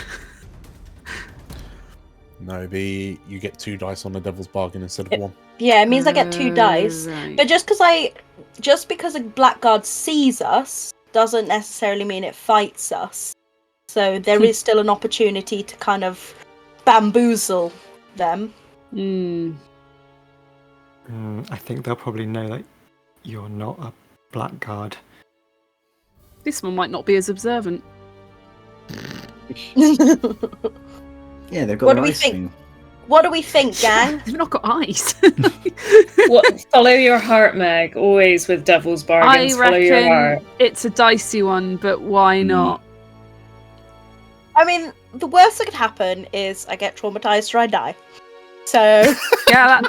No, you get 2 dice on the devil's bargain instead of 1. Yeah, it means I get 2 dice. Right. But just because a blackguard sees us doesn't necessarily mean it fights us. So there is still an opportunity to kind of bamboozle them. I think they'll probably know that you're not a blackguard. This one might not be as observant. Yeah, they've got What do an we ice think? thing. What do we think, gang? They've not got eyes. Follow your heart, Meg. Always with devil's bargains. I Follow your heart. reckon it's a dicey one, but why not? I mean, the worst that could happen is I get traumatized or I die. So Yeah,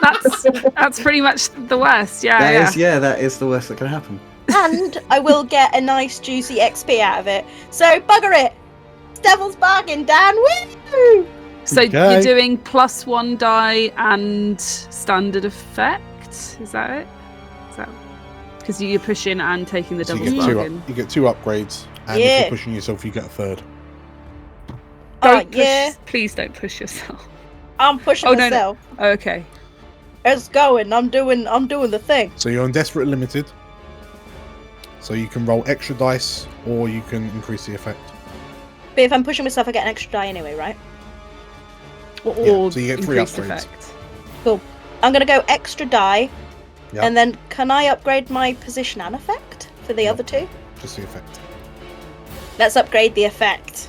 that's pretty much the worst. That is the worst that can happen. and I will get a nice juicy XP out of it. So bugger it. It's devil's bargain, Dan. Woo! So Okay. you're doing +1 die and standard effect? Is that it? Because you're pushing and taking the So devil's you get bargain. you get 2 upgrades, and if you're pushing yourself, you get a 3rd. Don't push, yeah. Please don't push yourself. I'm pushing Oh, no. myself. Okay. It's going. I'm doing the thing. So you're on Desperate Limited. So you can roll extra dice, or you can increase the effect. But if I'm pushing myself, I get an extra die anyway, right? Or so you get 3 increased upgrades. effect. Cool. I'm gonna go extra die, Yep. and then can I upgrade my position and effect for the other two? Just the effect. Let's upgrade the effect.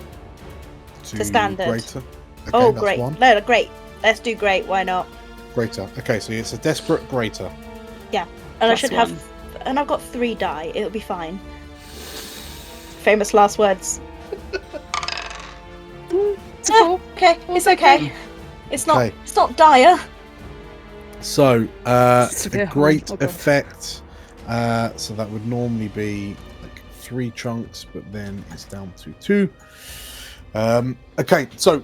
To standard. Greater. Okay, Oh, that's great. one. No, great. Let's do great. Why not? Greater. Okay, so it's a Desperate Greater. And I Plus should one. have. And I've got 3 die. It'll be fine. Famous last words. Okay, it's okay. It's not. Okay. It's not dire. So, It's a a bit great hard. Oh, God. effect. So that would normally be like 3 chunks, but then it's down to 2. Okay, so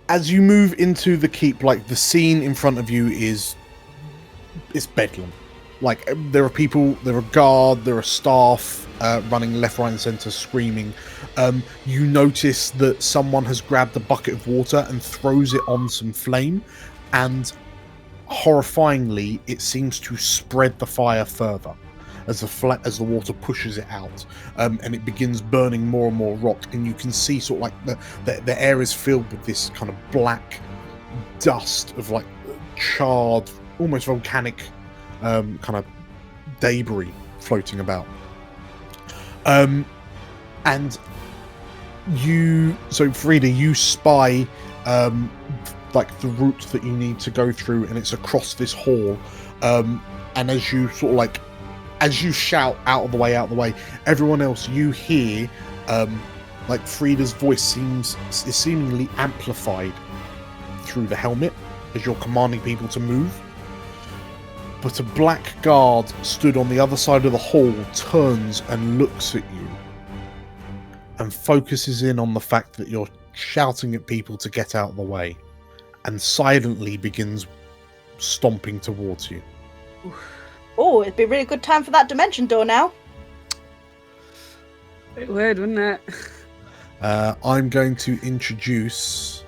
as you move into the keep, like the scene in front of you is bedlam. Like there are people, there are guard, there are staff running left, right, and centre, screaming. You notice that someone has grabbed a bucket of water and throws it on some flame, and horrifyingly, it seems to spread the fire further as the water pushes it out, and it begins burning more and more rock. And you can see sort of like the air is filled with this kind of black dust of like charred, almost volcanic kind of debris floating about. And Frida, you spy like the route that you need to go through, and it's across this hall. And as you sort of like, as you shout out of the way, everyone else, you hear like Frida's voice is seemingly amplified through the helmet as you're commanding people to move. But a black guard stood on the other side of the hall turns and looks at you and focuses in on the fact that you're shouting at people to get out of the way, and silently begins stomping towards you. Oh, it'd be a really good time for that dimension door now. It would, wouldn't it? I'm going to introduce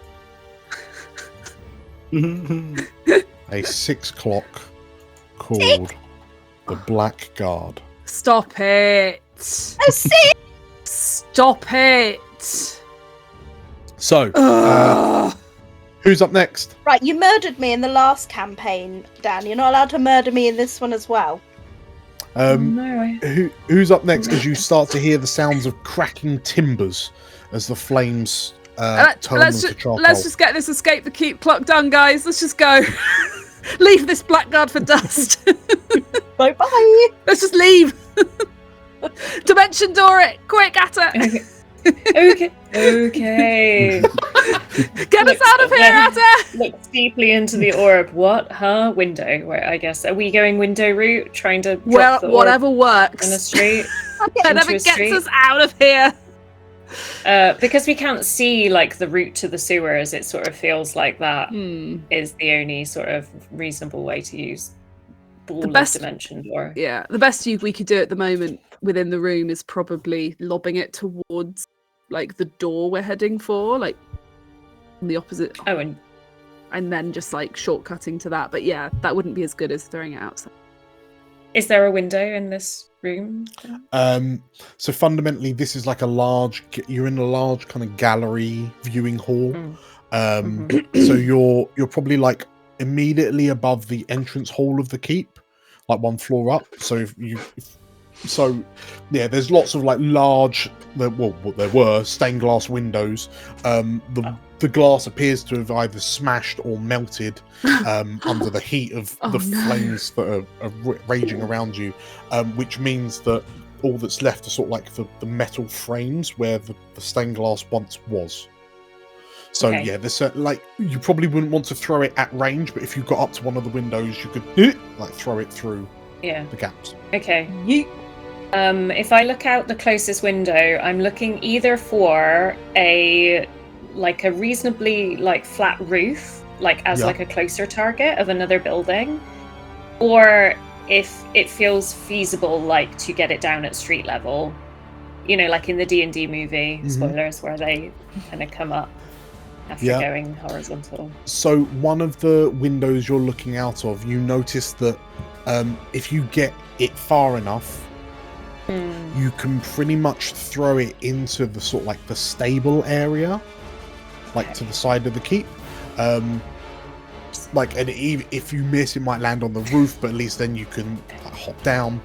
a 6 clock called the Black Guard. Stop it! I see. Stop it! So, Ugh. who's up next? Right, you murdered me in the last campaign, Dan. You're not allowed to murder me in this one as well. No. Who's up next? As you start to hear the sounds of cracking timbers as the flames turn them to charcoal. Let's just get this escape the keep clock done, guys. Let's just go. Leave this blackguard for dust. Bye bye. Let's just leave. Dimension door it, quick, Atta. Okay. Okay. Get us out of here, Atta. Look deeply into the orb. What? Huh? Window. Where I guess are we going window route? Trying to drop Well, the whatever orb works. in a street. Whatever into a gets street? us out of here. Because we can't see like the route to the sewers, it sort of feels like that is the only sort of reasonable way to use ball of dimension door. Yeah, the best we could do at the moment within the room is probably lobbing it towards like the door we're heading for, like on the opposite. Oh, and then just like shortcutting to that. But yeah, that wouldn't be as good as throwing it outside. is there a window in this room? So fundamentally, this is like you're in a large kind of gallery viewing hall. So you're probably like immediately above the entrance hall of the keep, like 1 floor up. So there's lots of like large, there were stained glass windows. The glass appears to have either smashed or melted under the heat of the flames that are raging around you, which means that all that's left are sort of like the metal frames where the stained glass once was. So there's like, you probably wouldn't want to throw it at range, but if you got up to one of the windows, you could like throw it through the gaps. Okay. If I look out the closest window, I'm looking either for a reasonably like flat roof, like as like a closer target of another building, or if it feels feasible, like to get it down at street level, you know, like in the D&D movie spoilers where they kind of come up. after Yeah. going horizontal. So one of the windows you're looking out of, you notice that if you get it far enough, you can pretty much throw it into the sort of like the stable area, like to the side of the keep. Like, and if you miss, it might land on the roof, but at least then you can hop down.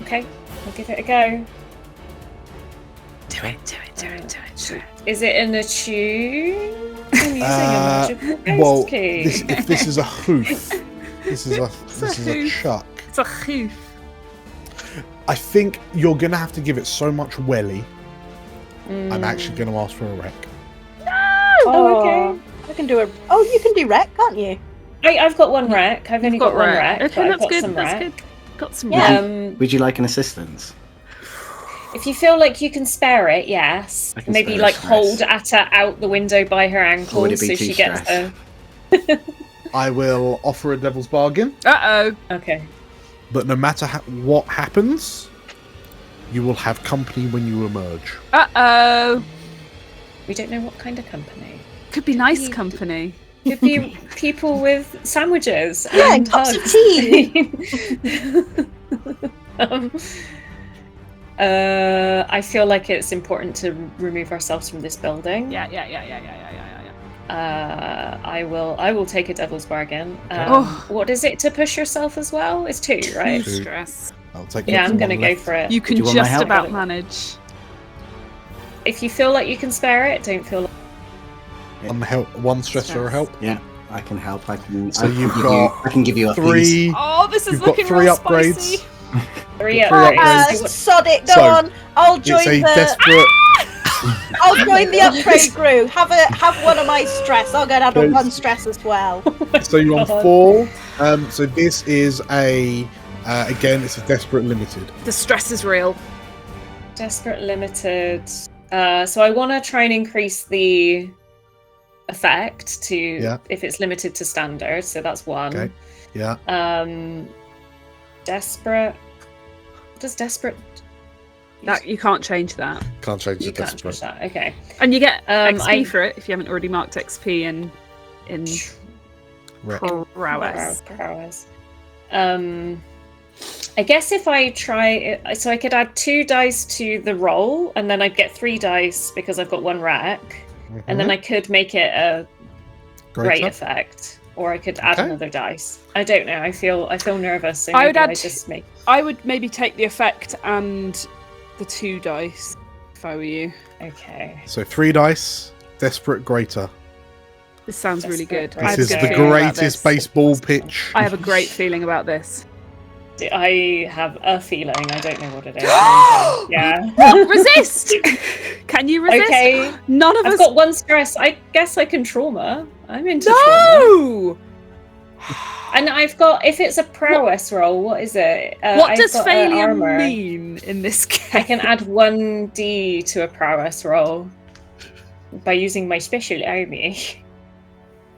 Okay, I'll give it a go. Do it. Is it in a tube? I'm using a magical ghost key. If this is a hoof, this is a hoof. chuck. It's a hoof. I think you're gonna have to give it so much welly. I'm actually gonna ask for a wreck. Oh, okay. I can do a. Oh, you can do wreck, can't you? I've got one wreck. I've only got one wreck. Okay, but I've that's got good. some That's wreck. good. Got some Yeah. wreck. Would you like an assistance? If you feel like you can spare it, yes. I can Maybe spare like stress. hold Atta out the window by her Or ankle would it be so too she gets stressed? a. I will offer a devil's bargain, Okay. but no matter what happens, you will have company when you emerge. We don't know what kind of company. Could be nice company. Could be people with sandwiches. Yeah, and cups of hugs. tea. I feel like it's important to remove ourselves from this building. Yeah. I will take a devil's bargain. Oh. What is it to push yourself as well? It's 2, right? Two. Stress. I'll take Yeah, it I'm from gonna one go left. for it. You can you want my just help? about manage. If you feel like you can spare it, don't feel like... One stress for a help. Yeah, I can help. I can. So I can you've give got I can give you a piece. 3. Oh, this is You've got looking 3 real upgrades. spicy. 3 Three upgrades. upgrades. So what- Sod it, go So, on. I'll join It's a the. desperate. I'll join the upgrade crew. Have one of my stress. I'll go down to 1 stress as well. So you're on God. 4. So this is a again, it's a desperate limited. The stress is real. Desperate limited. So I want to try and increase the effect to if it's limited to standard. So that's 1. Okay. Yeah. Desperate. Does desperate? That you can't chanch that, Can't change the You can't desperate. touch that. Okay. and you get XP I- for it if you haven't already marked XP in Right. prowess. Prowess. I guess if I try it, so I could add 2 dice to the roll, and then I'd get 3 dice because I've got 1 rack, and then I could make it a great effect, or I could add Okay. another dice. I don't know. I feel nervous. So I would maybe add just make. I would maybe take the effect and the 2 dice if I were you. Okay. So 3 dice, desperate greater. This sounds really good. Desperate I have This is a the good feeling about greatest this. baseball pitch. I have a great feeling about this. I have a feeling. I don't know what it is. Yeah. Resist! Can you resist? Okay. None of I've us. got 1 stress. I guess I can trauma. I'm into trauma. No! And I've got, if it's a prowess roll, what is it? What I've does got, failure armor. mean in this game? I can add 1d to a prowess roll by using my special army.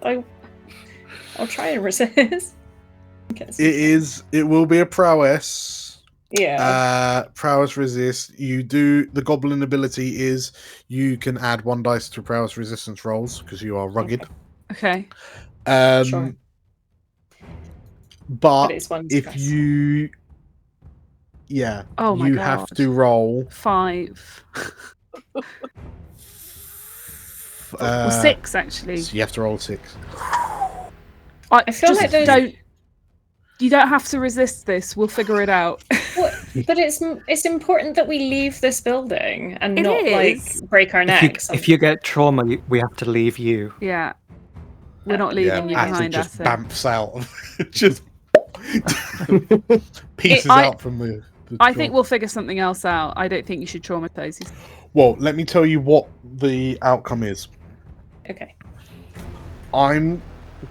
I'll try and resist. It will be a prowess. Yeah. Prowess resist. The goblin ability is you can add 1 dice to prowess resistance rolls because you are rugged. Okay. Sure. But it's 1 if stress. you Oh my you God. have to roll 5. Or 6 actually. So you have to roll 6. I feel just like those- don't. You don't have to resist this. We'll figure it out. But it's important that we leave this building and It not is. like break our necks. If you get trauma, we have to leave you. Yeah. We're not leaving you Athen behind, just Athen. bamps out. Just pieces I- out from the I jaw. think we'll figure something else out. I don't think you should traumatize yourself. Well, let me tell you what the outcome is. Okay. I'm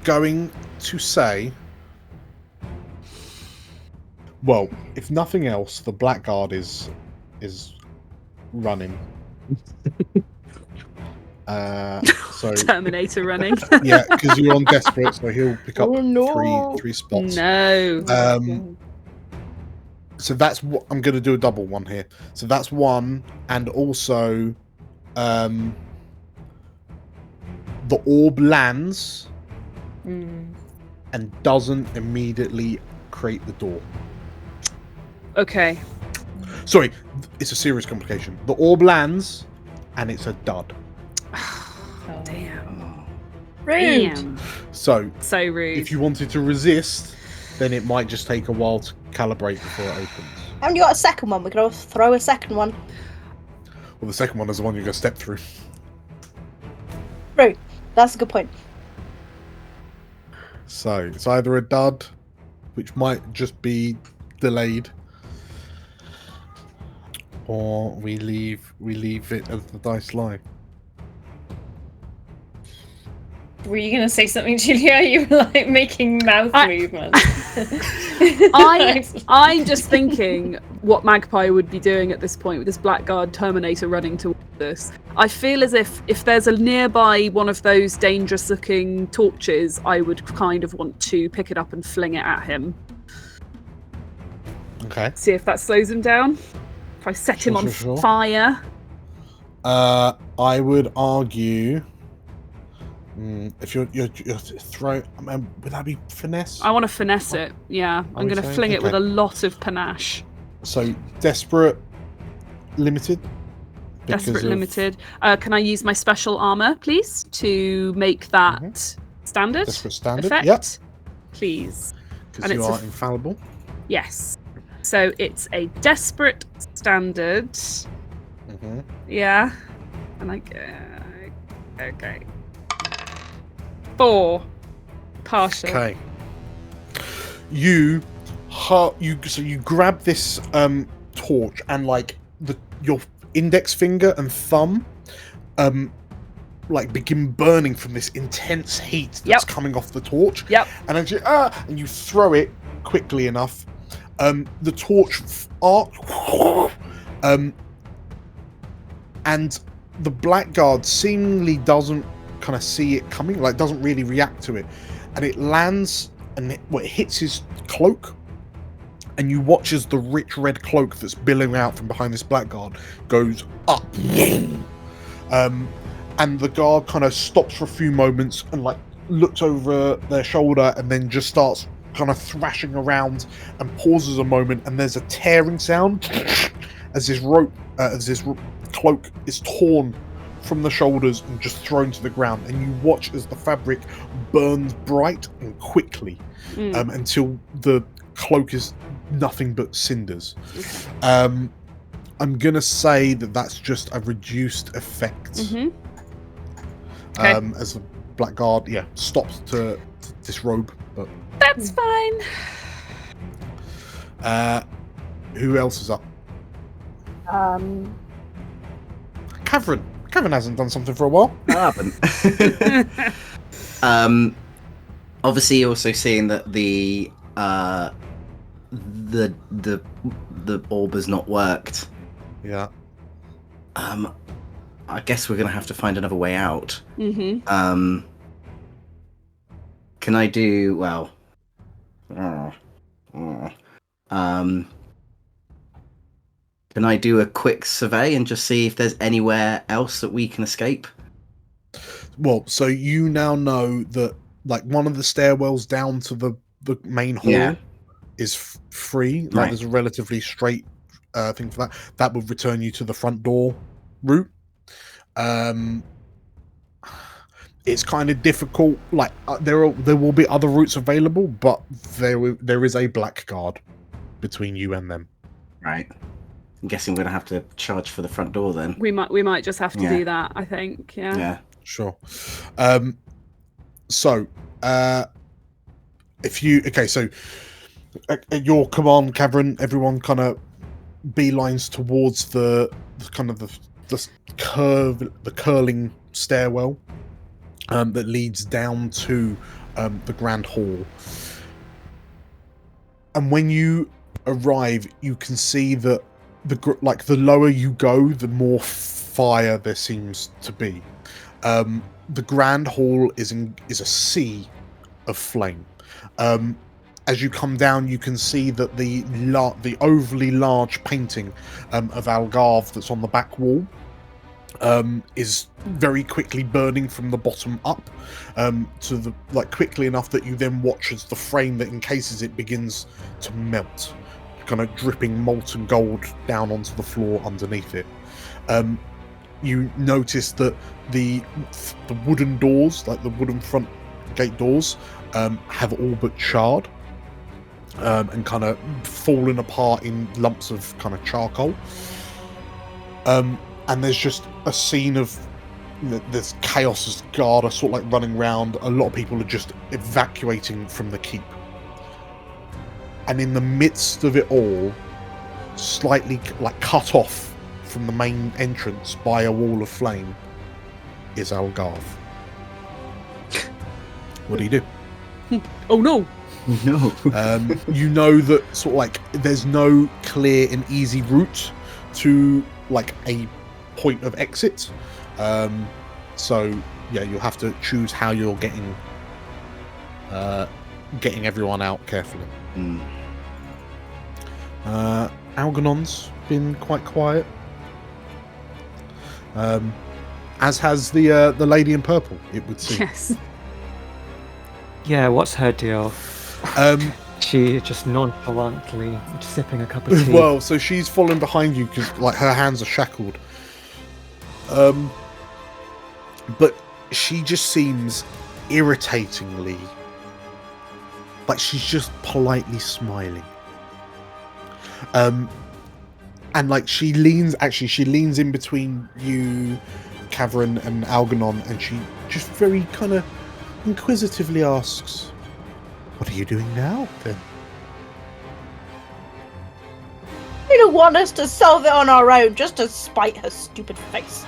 going to say, well, if nothing else, the Blackguard is running. So Terminator running. yeah, because you're on desperate, so he'll pick up Oh, no. three spots. No. So that's what I'm going to do, a double one here. So that's 1, and also the orb lands Hmm. and doesn't immediately create the door. Okay. Sorry, it's a serious complication. The orb lands and it's a dud. Damn. Rude. Damn. So So rude. if you wanted to resist, then it might just take a while to calibrate before it opens. Haven't you got a second one? We could always throw a second one. Well, the second one is the one you're going to step through. Rude. That's a good point. So it's either a dud, which might just be delayed, or we leave it as the dice lie. Were you going to say something, Julia? You were like making mouth movements. I'm just thinking what Magpie would be doing at this point with this Blackguard Terminator running towards us. I feel as if there's a nearby one of those dangerous looking torches, I would kind of want to pick it up and fling it at him. Okay. See if that slows him down. If I set him on fire. I would argue. If you're throw, would that be finesse? I want to finesse it. Yeah, I'm going to fling it with a lot of panache. So desperate, limited. Desperate, limited. Can I use my special armor, please, to make that standard? Desperate standard. Effect? Yep. Please. Because you are infallible. Yes. So it's a desperate standard. Yeah. And okay. 4 partial. Okay. You grab this torch and like your index finger and thumb like begin burning from this intense heat that's coming off the torch. Yep. And as and you throw it quickly enough, the torch and the Blackguard seemingly doesn't kind of see it coming, like doesn't really react to it, and it lands and it hits his cloak, and you watch as the rich red cloak that's billowing out from behind this Blackguard goes up, and the guard kind of stops for a few moments and like looks over their shoulder and then just starts kind of thrashing around and pauses a moment, and there's a tearing sound as this cloak is torn from the shoulders and just thrown to the ground, and you watch as the fabric burns bright and quickly until the cloak is nothing but cinders. I'm gonna say that that's just a reduced effect. As the Blackguard stops to disrobe, but that's fine. Who else is up? Kevin hasn't done something for a while. I haven't. Obviously, you're also seeing that the orb has not worked. Yeah. I guess we're gonna have to find another way out. Can I do Can I do a quick survey and just see if there's anywhere else that we can escape? Well, so you now know that like one of the stairwells down to the main hall is free. Like there's a relatively straight thing for that. That would return you to the front door route. It's kind of difficult. Like there will be other routes available, but there is a Blackguard between you and them. Right. I'm guessing we're gonna have to charge for the front door then. We might just have to do that, I think. Yeah. Sure. So at your command, Cavern, everyone kind of beelines towards the curling stairwell that leads down to the grand hall. And when you arrive, you can see that the lower you go, the more fire there seems to be. The grand hall is a sea of flame. As you come down, you can see that the overly large painting of Algarve that's on the back wall is very quickly burning from the bottom up, to the quickly enough that you then watch as the frame that encases it begins to melt, kind of dripping molten gold down onto the floor underneath it. You notice that the wooden doors, like the wooden front gate doors, have all but charred, and kind of fallen apart in lumps of kind of charcoal. And there's just a scene of there's chaos as guard are sort of running around. A lot of people are just evacuating from the keep. And in the midst of it all, slightly cut off from the main entrance by a wall of flame, is Algarve. What do you do? Oh no! No. You know that there's no clear and easy route to a point of exit. So yeah, you'll have to choose how you're getting everyone out carefully. Algernon's been quite quiet, as has the lady in purple, it would seem. Yes. Yeah, what's her deal? She just nonchalantly sipping a cup of tea. Well, so she's following behind you because her hands are shackled. But she just seems irritatingly she's just politely smiling. And she leans in between you, Cavern, and Algernon, and she just very kind of inquisitively asks, "What are you doing now, then?" You don't want us to solve it on our own just to spite her stupid face.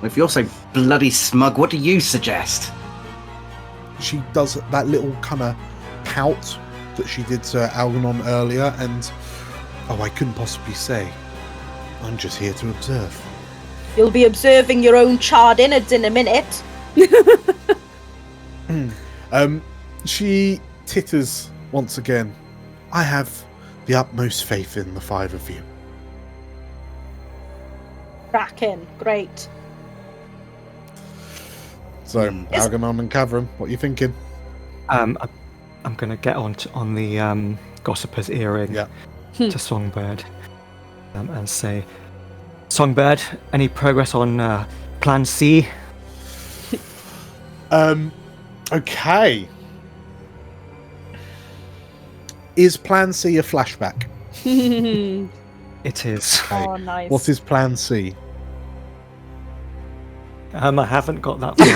If you're so bloody smug, what do you suggest? She does that little kind of pout that she did to Algernon earlier, and I couldn't possibly say. I'm just here to observe. You'll be observing your own charred innards in a minute. She titters once again. I have the utmost faith in the five of you. Cracking. Great. So, Algernon and Cavern, what are you thinking? I'm going to get on the Gossiper's earring to Songbird and say, Songbird, any progress on Plan C? Okay. Is Plan C a flashback? It is. Oh, nice. What is Plan C? I haven't got that far.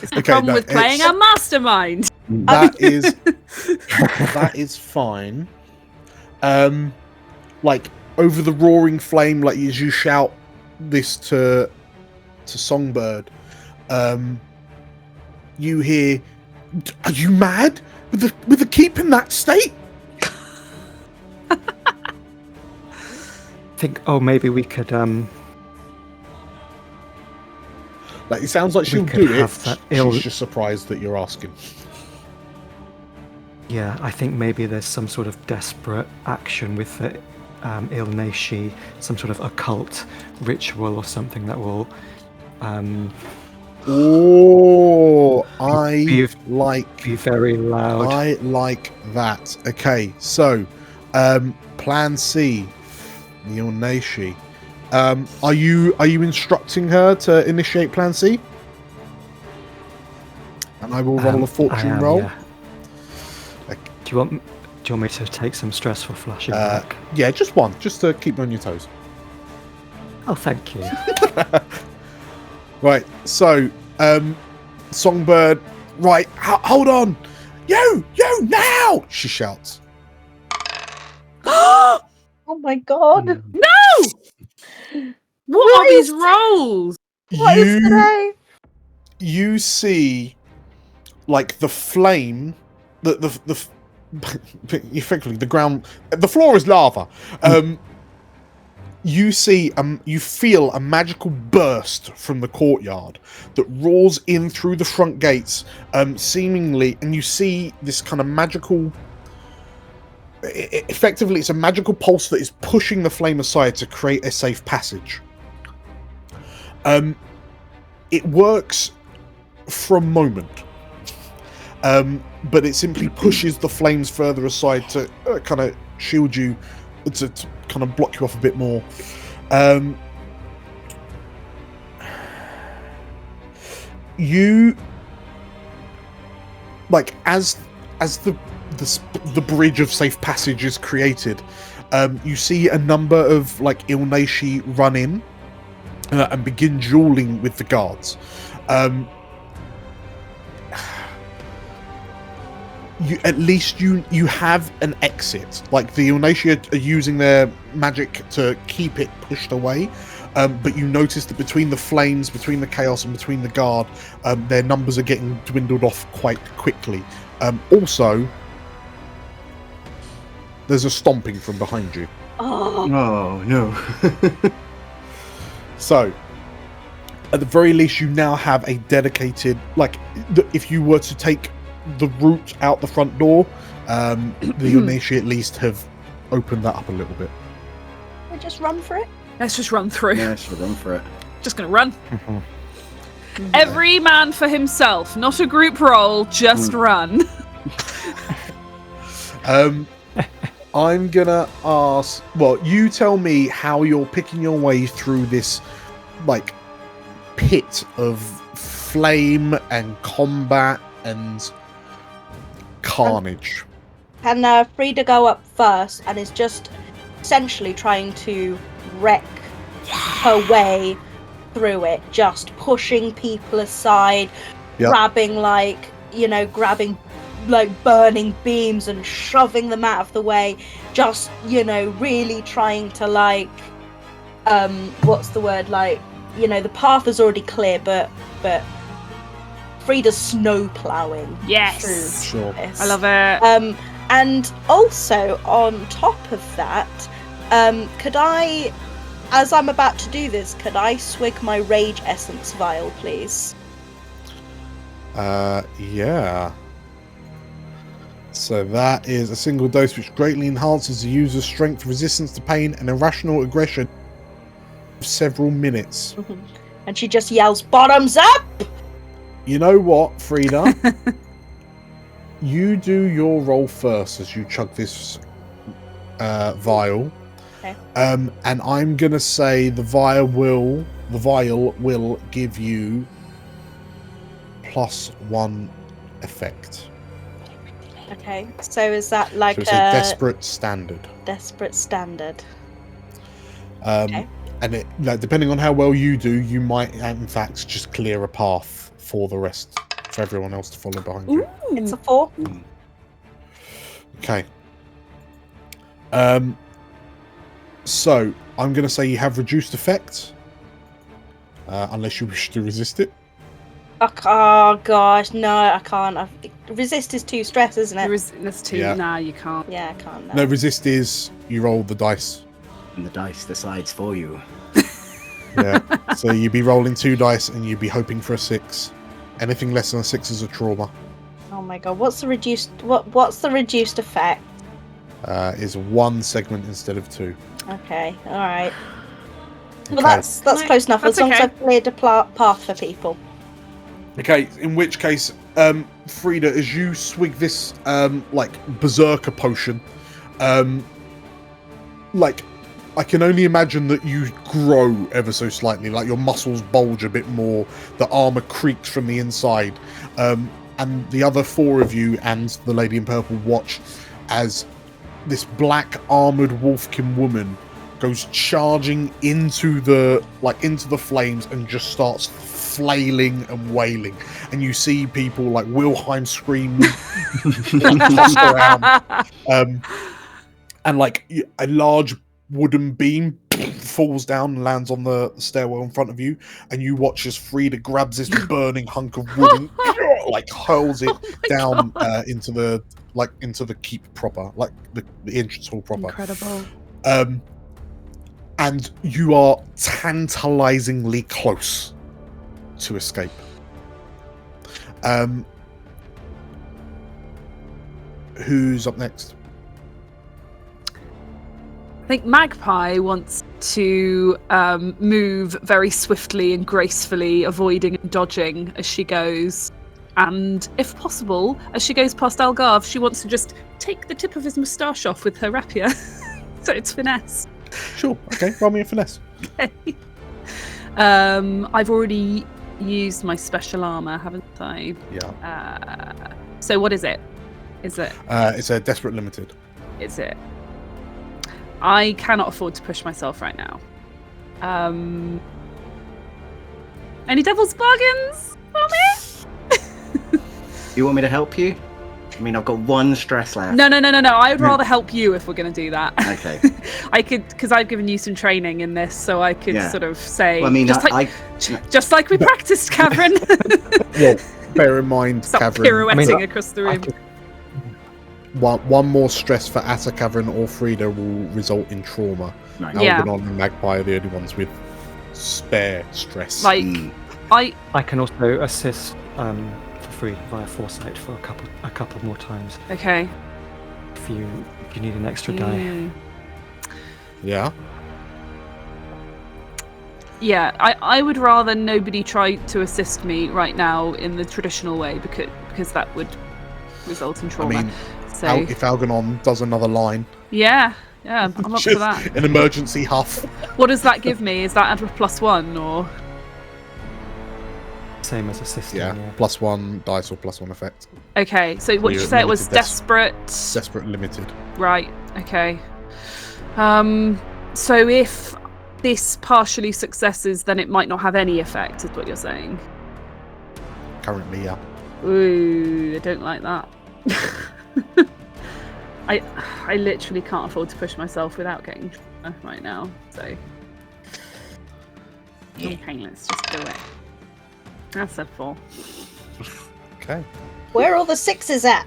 It's the problem with playing a mastermind. That is fine. Over the roaring flame, as you shout this to Songbird, you hear, "Are you mad? With the keep in that state?" Think, maybe we could it sounds like she'll do it. She's just surprised that you're asking. Yeah, I think maybe there's some sort of desperate action with the Elysia, some sort of occult ritual or something that will be very loud. I like that. Okay, so Plan C, the Elysia. Are you instructing her to initiate Plan C? And I will roll a fortune roll. Yeah. Do you want me to take some stressful flashing back? Yeah, just one, just to keep me on your toes. Oh, thank you. Right, so Songbird, right, hold on, you now! She shouts. Oh my god! No! What are these rolls? What is today? You see, the flame, the effectively the ground, the floor is lava. You see, you feel a magical burst from the courtyard that roars in through the front gates, seemingly, and you see this kind of magical effectively, it's a magical pulse that is pushing the flame aside to create a safe passage. It works for a moment, but it simply pushes the flames further aside to kind of shield you, to kind of block you off a bit more. You, like, as the bridge of safe passage is created, you see a number of like Elysia run in and begin dueling with the guards. You have an exit. Like, the Elysia are using their magic to keep it pushed away, but you notice that between the flames, between the chaos, and between the guard, their numbers are getting dwindled off quite quickly. Also, there's a stomping from behind you. Oh no. So, at the very least, you now have a dedicated, like, if you were to take the route out the front door, the Elysia at least have opened that up a little bit. We just run for it. Let's just run through. Yeah, should run for it. Just gonna run. Every man for himself, not a group roll, just run. I'm gonna ask, well, you tell me how you're picking your way through this, like, pit of flame and combat and carnage. Can Frida go up first and is just essentially trying to wreck her way through it, just pushing people aside, grabbing burning beams and shoving them out of the way, just, really trying to, like, what's the word, like, the path is already clear, but Frida's snow plowing through this. I love it. And also on top of that, could I, as I'm about to do this, could I swig my rage essence vial, please? Yeah. So that is a single dose which greatly enhances the user's strength, resistance to pain, and irrational aggression for several minutes. And she just yells, "Bottoms up!" You know what, Frida? You do your roll first as you chug this vial. Okay. And I'm gonna say the vial will give you +1 effect. Okay, so is that like so it's a desperate standard? Desperate standard. Okay. And it, depending on how well you do, you might in fact just clear a path for the rest, for everyone else to follow behind you. It's a 4. Okay. So I'm going to say you have reduced effect, unless you wish to resist it. Oh gosh, no, I can't. Resist is 2 stress, isn't it? That's 2. Yeah. Nah, you can't. Yeah, I can't. No, resist is you roll the dice. And the dice decides for you. Yeah. So you'd be rolling 2 dice and you'd be hoping for a 6. Anything less than a 6 is a trauma. Oh my god, what's the reduced? What's the reduced effect? Is 1 segment instead of 2. Okay, all right. Well, Okay. that's close enough. That's as long as okay. I've cleared a path for people. Okay, in which case, Frida, as you swig this, berserker potion, I can only imagine that you grow ever so slightly, like your muscles bulge a bit more, the armor creaks from the inside, and the other 4 of you and the lady in purple watch as this black armored wolfkin woman goes charging into the flames and just starts flailing and wailing, and you see people like Wilhelm scream tossed around, and like a large wooden beam falls down and lands on the stairwell in front of you, and you watch as Frida grabs this burning hunk of wood and like hurls it down into the keep proper, like the entrance hall proper. Incredible. And you are tantalizingly close to escape. Who's up next? I think Magpie wants to move very swiftly and gracefully, avoiding and dodging as she goes. And if possible, as she goes past Algarve, she wants to just take the tip of his moustache off with her rapier. So it's finesse. Sure. Okay. Roll me a finesse. Okay. I've already used my special armor, haven't I? Yeah. So what is it? Is it? It's a desperate limited. Is it? I cannot afford to push myself right now. Any devil's bargains for me? You want me to help you? I mean, I've got 1 stress left. No. I would rather help you if we're going to do that. Okay. I could, because I've given you some training in this, so I could sort of say, well, I mean, just like we practiced, Cavern. Well, bear in mind, Stop Cavern. pirouetting across the room. One more stress for Atta, Cavern, or Frida will result in trauma. Nice. Algernon and Magpie are the only ones with spare stress. Like, I can also assist for free via foresight for a couple more times. Okay. If you need an extra die. Yeah. Yeah, I would rather nobody try to assist me right now in the traditional way because that would result in trauma. I mean, so if Algernon does another line. Yeah, I'm up for that. An emergency huff. What does that give me? Is that add a +1 or? Same as assisting. Yeah, +1 dice or +1 effect. Okay, so what did you say it was? Desperate. Desperate limited. Right. Okay. So if this partially successes, then it might not have any effect, is what you're saying. Currently, yeah. Ooh, I don't like that. I literally can't afford to push myself without getting trauma right now. So okay, let's just do it. That's a 4. Okay. Where are all the 6s at?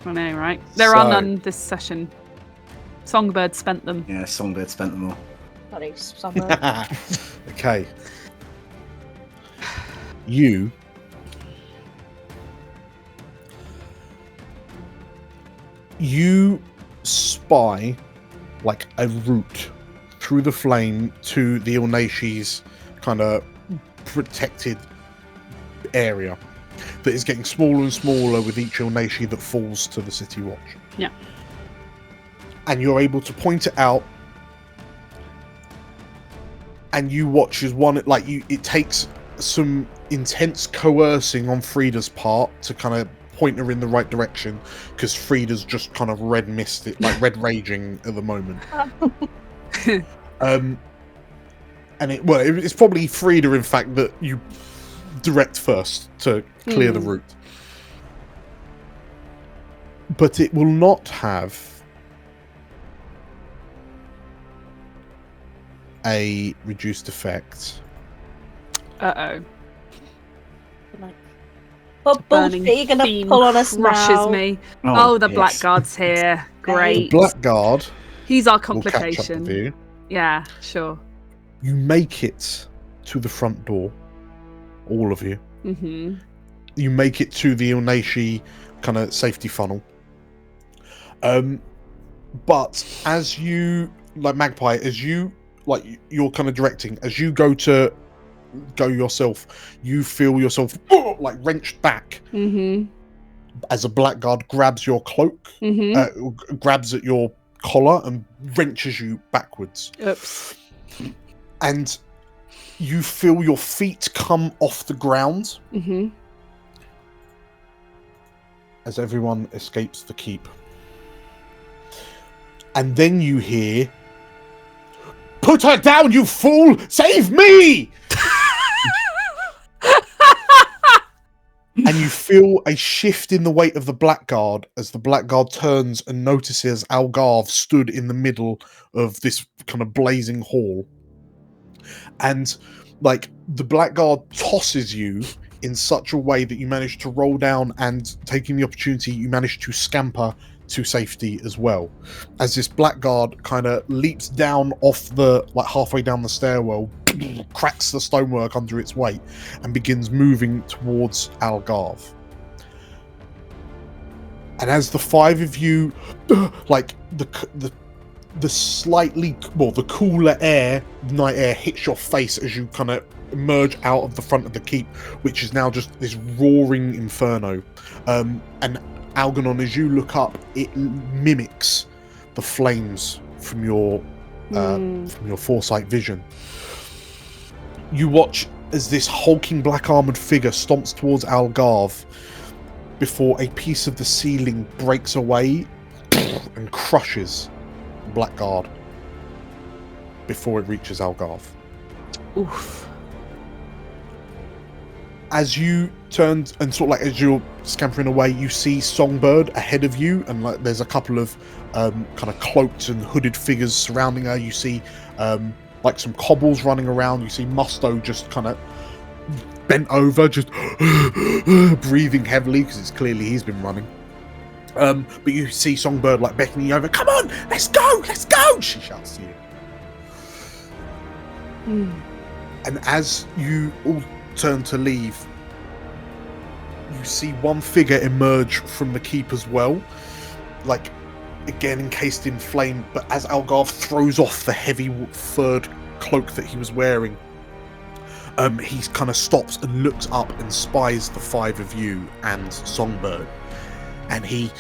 I know, right? There are none this session. Songbird spent them. Yeah, Songbird spent them all. Bloody somewhere. Okay. You spy like a route through the flame to the Ilnashi's kind of protected area that is getting smaller and smaller with each Ilnashi that falls to the City Watch. Yeah. And you're able to point it out, and you watch as one it takes some intense coercing on Frida's part to kind of point her in the right direction, because Frida's just kind of red raging at the moment. And it's probably Frida, in fact, that you direct first to clear the route. But it will not have a reduced effect. Uh-oh. What bullshit are you going to pull on us crushes now? me. Oh, the Blackguard's here. Great. The Blackguard. He's our Will catch up complication. with you. Yeah, sure. You make it to the front door, all of you. Mm-hmm. You make it to the Ilnashi kind of safety funnel. But as you, like Magpie, you're kind of directing, as you go yourself, you feel yourself like wrenched back as a Blackguard grabs your cloak, grabs at your collar and wrenches you backwards. Oops. And you feel your feet come off the ground as everyone escapes the keep. And then you hear, "Put her down, you fool! Save me!" And you feel a shift in the weight of the Blackguard as the Blackguard turns and notices Algarve stood in the middle of this kind of blazing hall. And like the Blackguard tosses you in such a way that you manage to roll down, and taking the opportunity, you manage to scamper to safety as well. As this Blackguard kind of leaps down off the, like halfway down the stairwell, cracks the stonework under its weight, and begins moving towards Algarve. And as the 5 of you, like the the cooler air, night air, hits your face as you kind of emerge out of the front of the keep, which is now just this roaring inferno. And Algernon, as you look up, it mimics the flames from your foresight vision. You watch as this hulking black armored figure stomps towards Algarve before a piece of the ceiling breaks away and crushes Blackguard before it reaches Algarve. Oof. As you turn and sort of like as you're scampering away, you see Songbird ahead of you, and like there's a couple of kind of cloaked and hooded figures surrounding her. You see like some cobbles running around. You see Musto just kind of bent over, just breathing heavily because it's clearly he's been running. But you see Songbird like beckoning you over. Come on, let's go, she shouts to you. And as you all turn to leave, you see one figure emerge from the keep as well, like again encased in flame, but as Algarve throws off the heavy furred cloak that he was wearing, he kind of stops and looks up and spies the five of you and Songbird, and he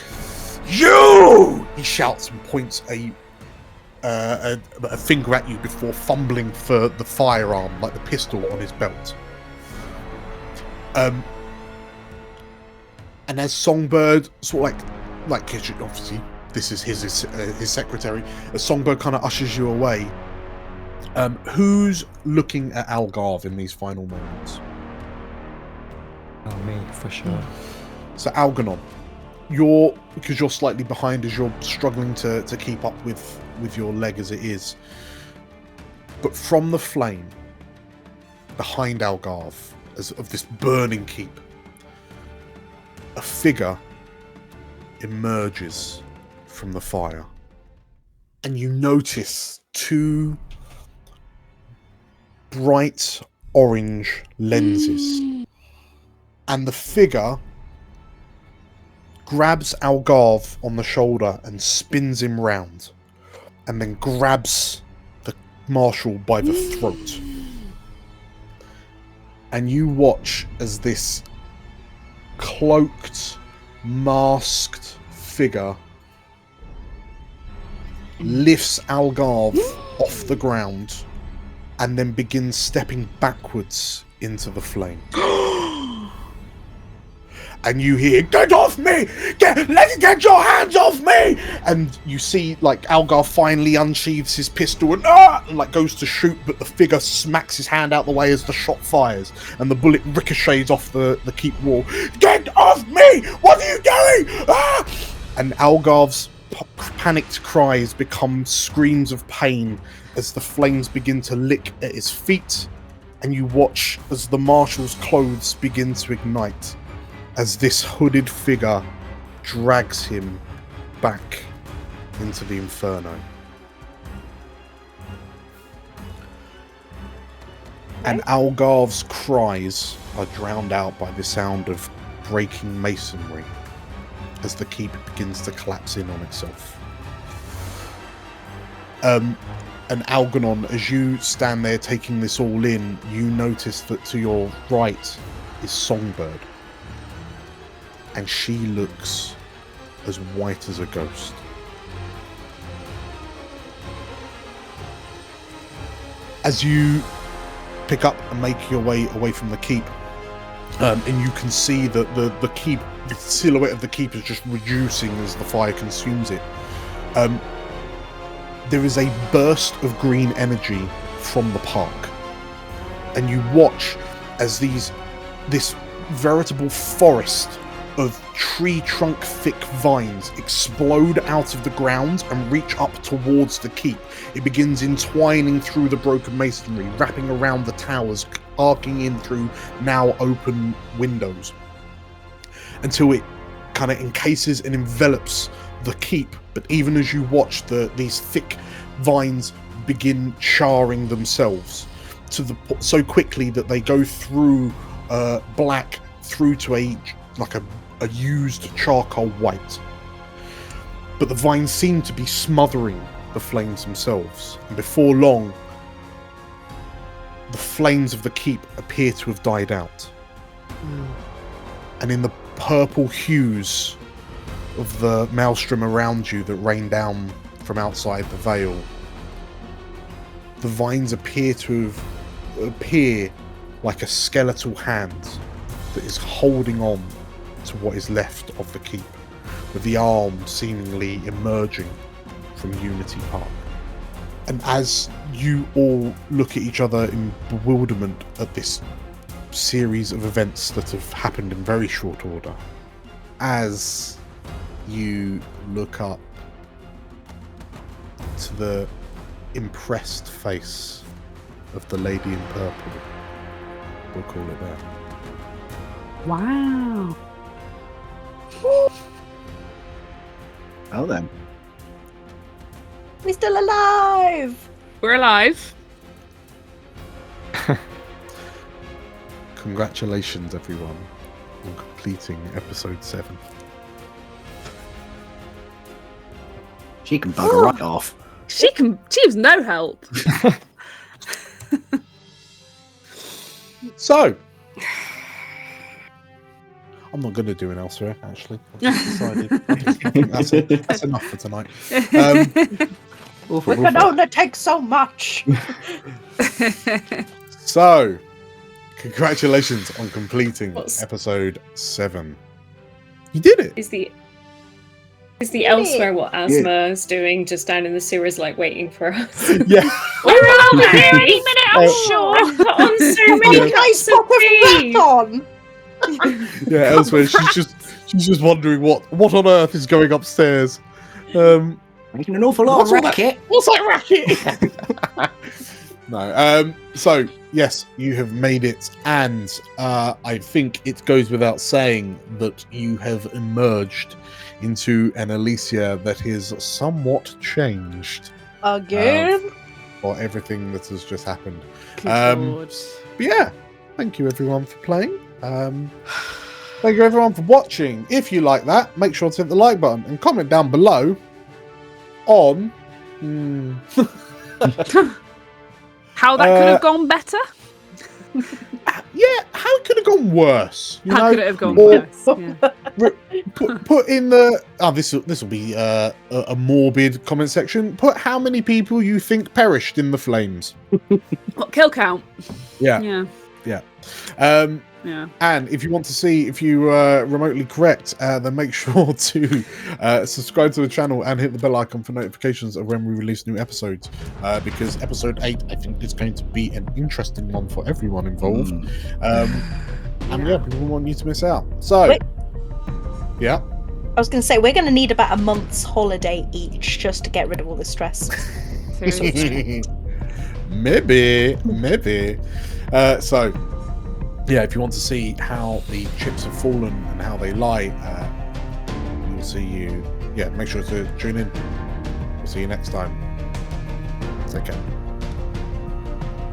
shouts and points a finger at you before fumbling for the firearm, like the pistol on his belt. And as Songbird sort of like obviously this is his secretary, as Songbird kind of ushers you away, who's looking at Algarve in these final moments? Oh, me, for sure. So Algernon, because you're slightly behind as you're struggling to keep up with your leg as it is, but from the flame behind Algarve of this burning keep, a figure emerges from the fire, and you notice two bright orange lenses, and the figure grabs Algarve on the shoulder and spins him round, and then grabs the marshal by the throat. And you watch as this cloaked, masked figure lifts Algarve off the ground and then begins stepping backwards into the flame. And you hear, "Get off me! Get your hands off me!" And you see, like, Algarve finally unsheathes his pistol and like goes to shoot, but the figure smacks his hand out the way as the shot fires, and the bullet ricochets off the keep wall. "Get off me! What are you doing?" And Algarve's panicked cries become screams of pain as the flames begin to lick at his feet, and you watch as the marshal's clothes begin to ignite, as this hooded figure drags him back into the inferno. And Algarve's cries are drowned out by the sound of breaking masonry as the keep begins to collapse in on itself. And Algernon, as you stand there taking this all in, you notice that to your right is Songbird. And she looks as white as a ghost. As you pick up and make your way away from the keep, and you can see that the keep, the silhouette of the keep is just reducing as the fire consumes it. There is a burst of green energy from the park, and you watch as this veritable forest of tree trunk thick vines explode out of the ground and reach up towards the keep. It begins entwining through the broken masonry, wrapping around the towers, arcing in through now open windows, until it kind of encases and envelops the keep. But even as you watch these thick vines begin charring themselves so quickly that they go through black through to a used charcoal white. But the vines seem to be smothering the flames themselves. And before long, the flames of the keep appear to have died out. And in the purple hues of the maelstrom around you that rain down from outside the veil, the vines appear like a skeletal hand that is holding on to what is left of the keep, with the arm seemingly emerging from Unity Park. And as you all look at each other in bewilderment at this series of events that have happened in very short order, as you look up to the impressed face of the lady in purple, we'll call it that. Wow. Well then. We're still alive! We're alive. Congratulations, everyone, on completing episode 7. She can bugger right off. She was no help. So, I'm not going to do an elsewhere, actually. I've just decided. I think that's enough for tonight. We can only take so much! So, congratulations on completing episode 7. You did it! Is the elsewhere what Asma is doing just down in the sewers, like waiting for us? Yeah. We're on any minute, I'm sure. I've put on so many cups of tea. On. Yeah, elsewhere, she's just wondering what on earth is going upstairs. Making an awful lot of racket. What's that racket? No. So yes, you have made it, and I think it goes without saying that you have emerged into an Elysia that is somewhat changed. Again? For everything that has just happened. Lord. But yeah, thank you everyone for playing. Thank you everyone for watching. If you like that, make sure to hit the like button and comment down below on How that could have gone better? Yeah, how it could have gone worse? How could it have gone worse? Yeah. Put in the this will be a morbid comment section. Put how many people you think perished in the flames. What, kill count? Yeah. Yeah. Yeah. Yeah. And if you want to see if you remotely correct, then make sure to subscribe to the channel and hit the bell icon for notifications of when we release new episodes. Because episode 8, I think, is going to be an interesting one for everyone involved. And yeah, we don't want you to miss out. So, Wait. Yeah. I was going to say, we're going to need about a month's holiday each just to get rid of all the stress. Maybe. So, yeah, if you want to see how the chips have fallen and how they lie, we'll see you. Yeah, make sure to tune in. We'll see you next time. Take care.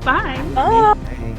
Bye. Bye. Hey.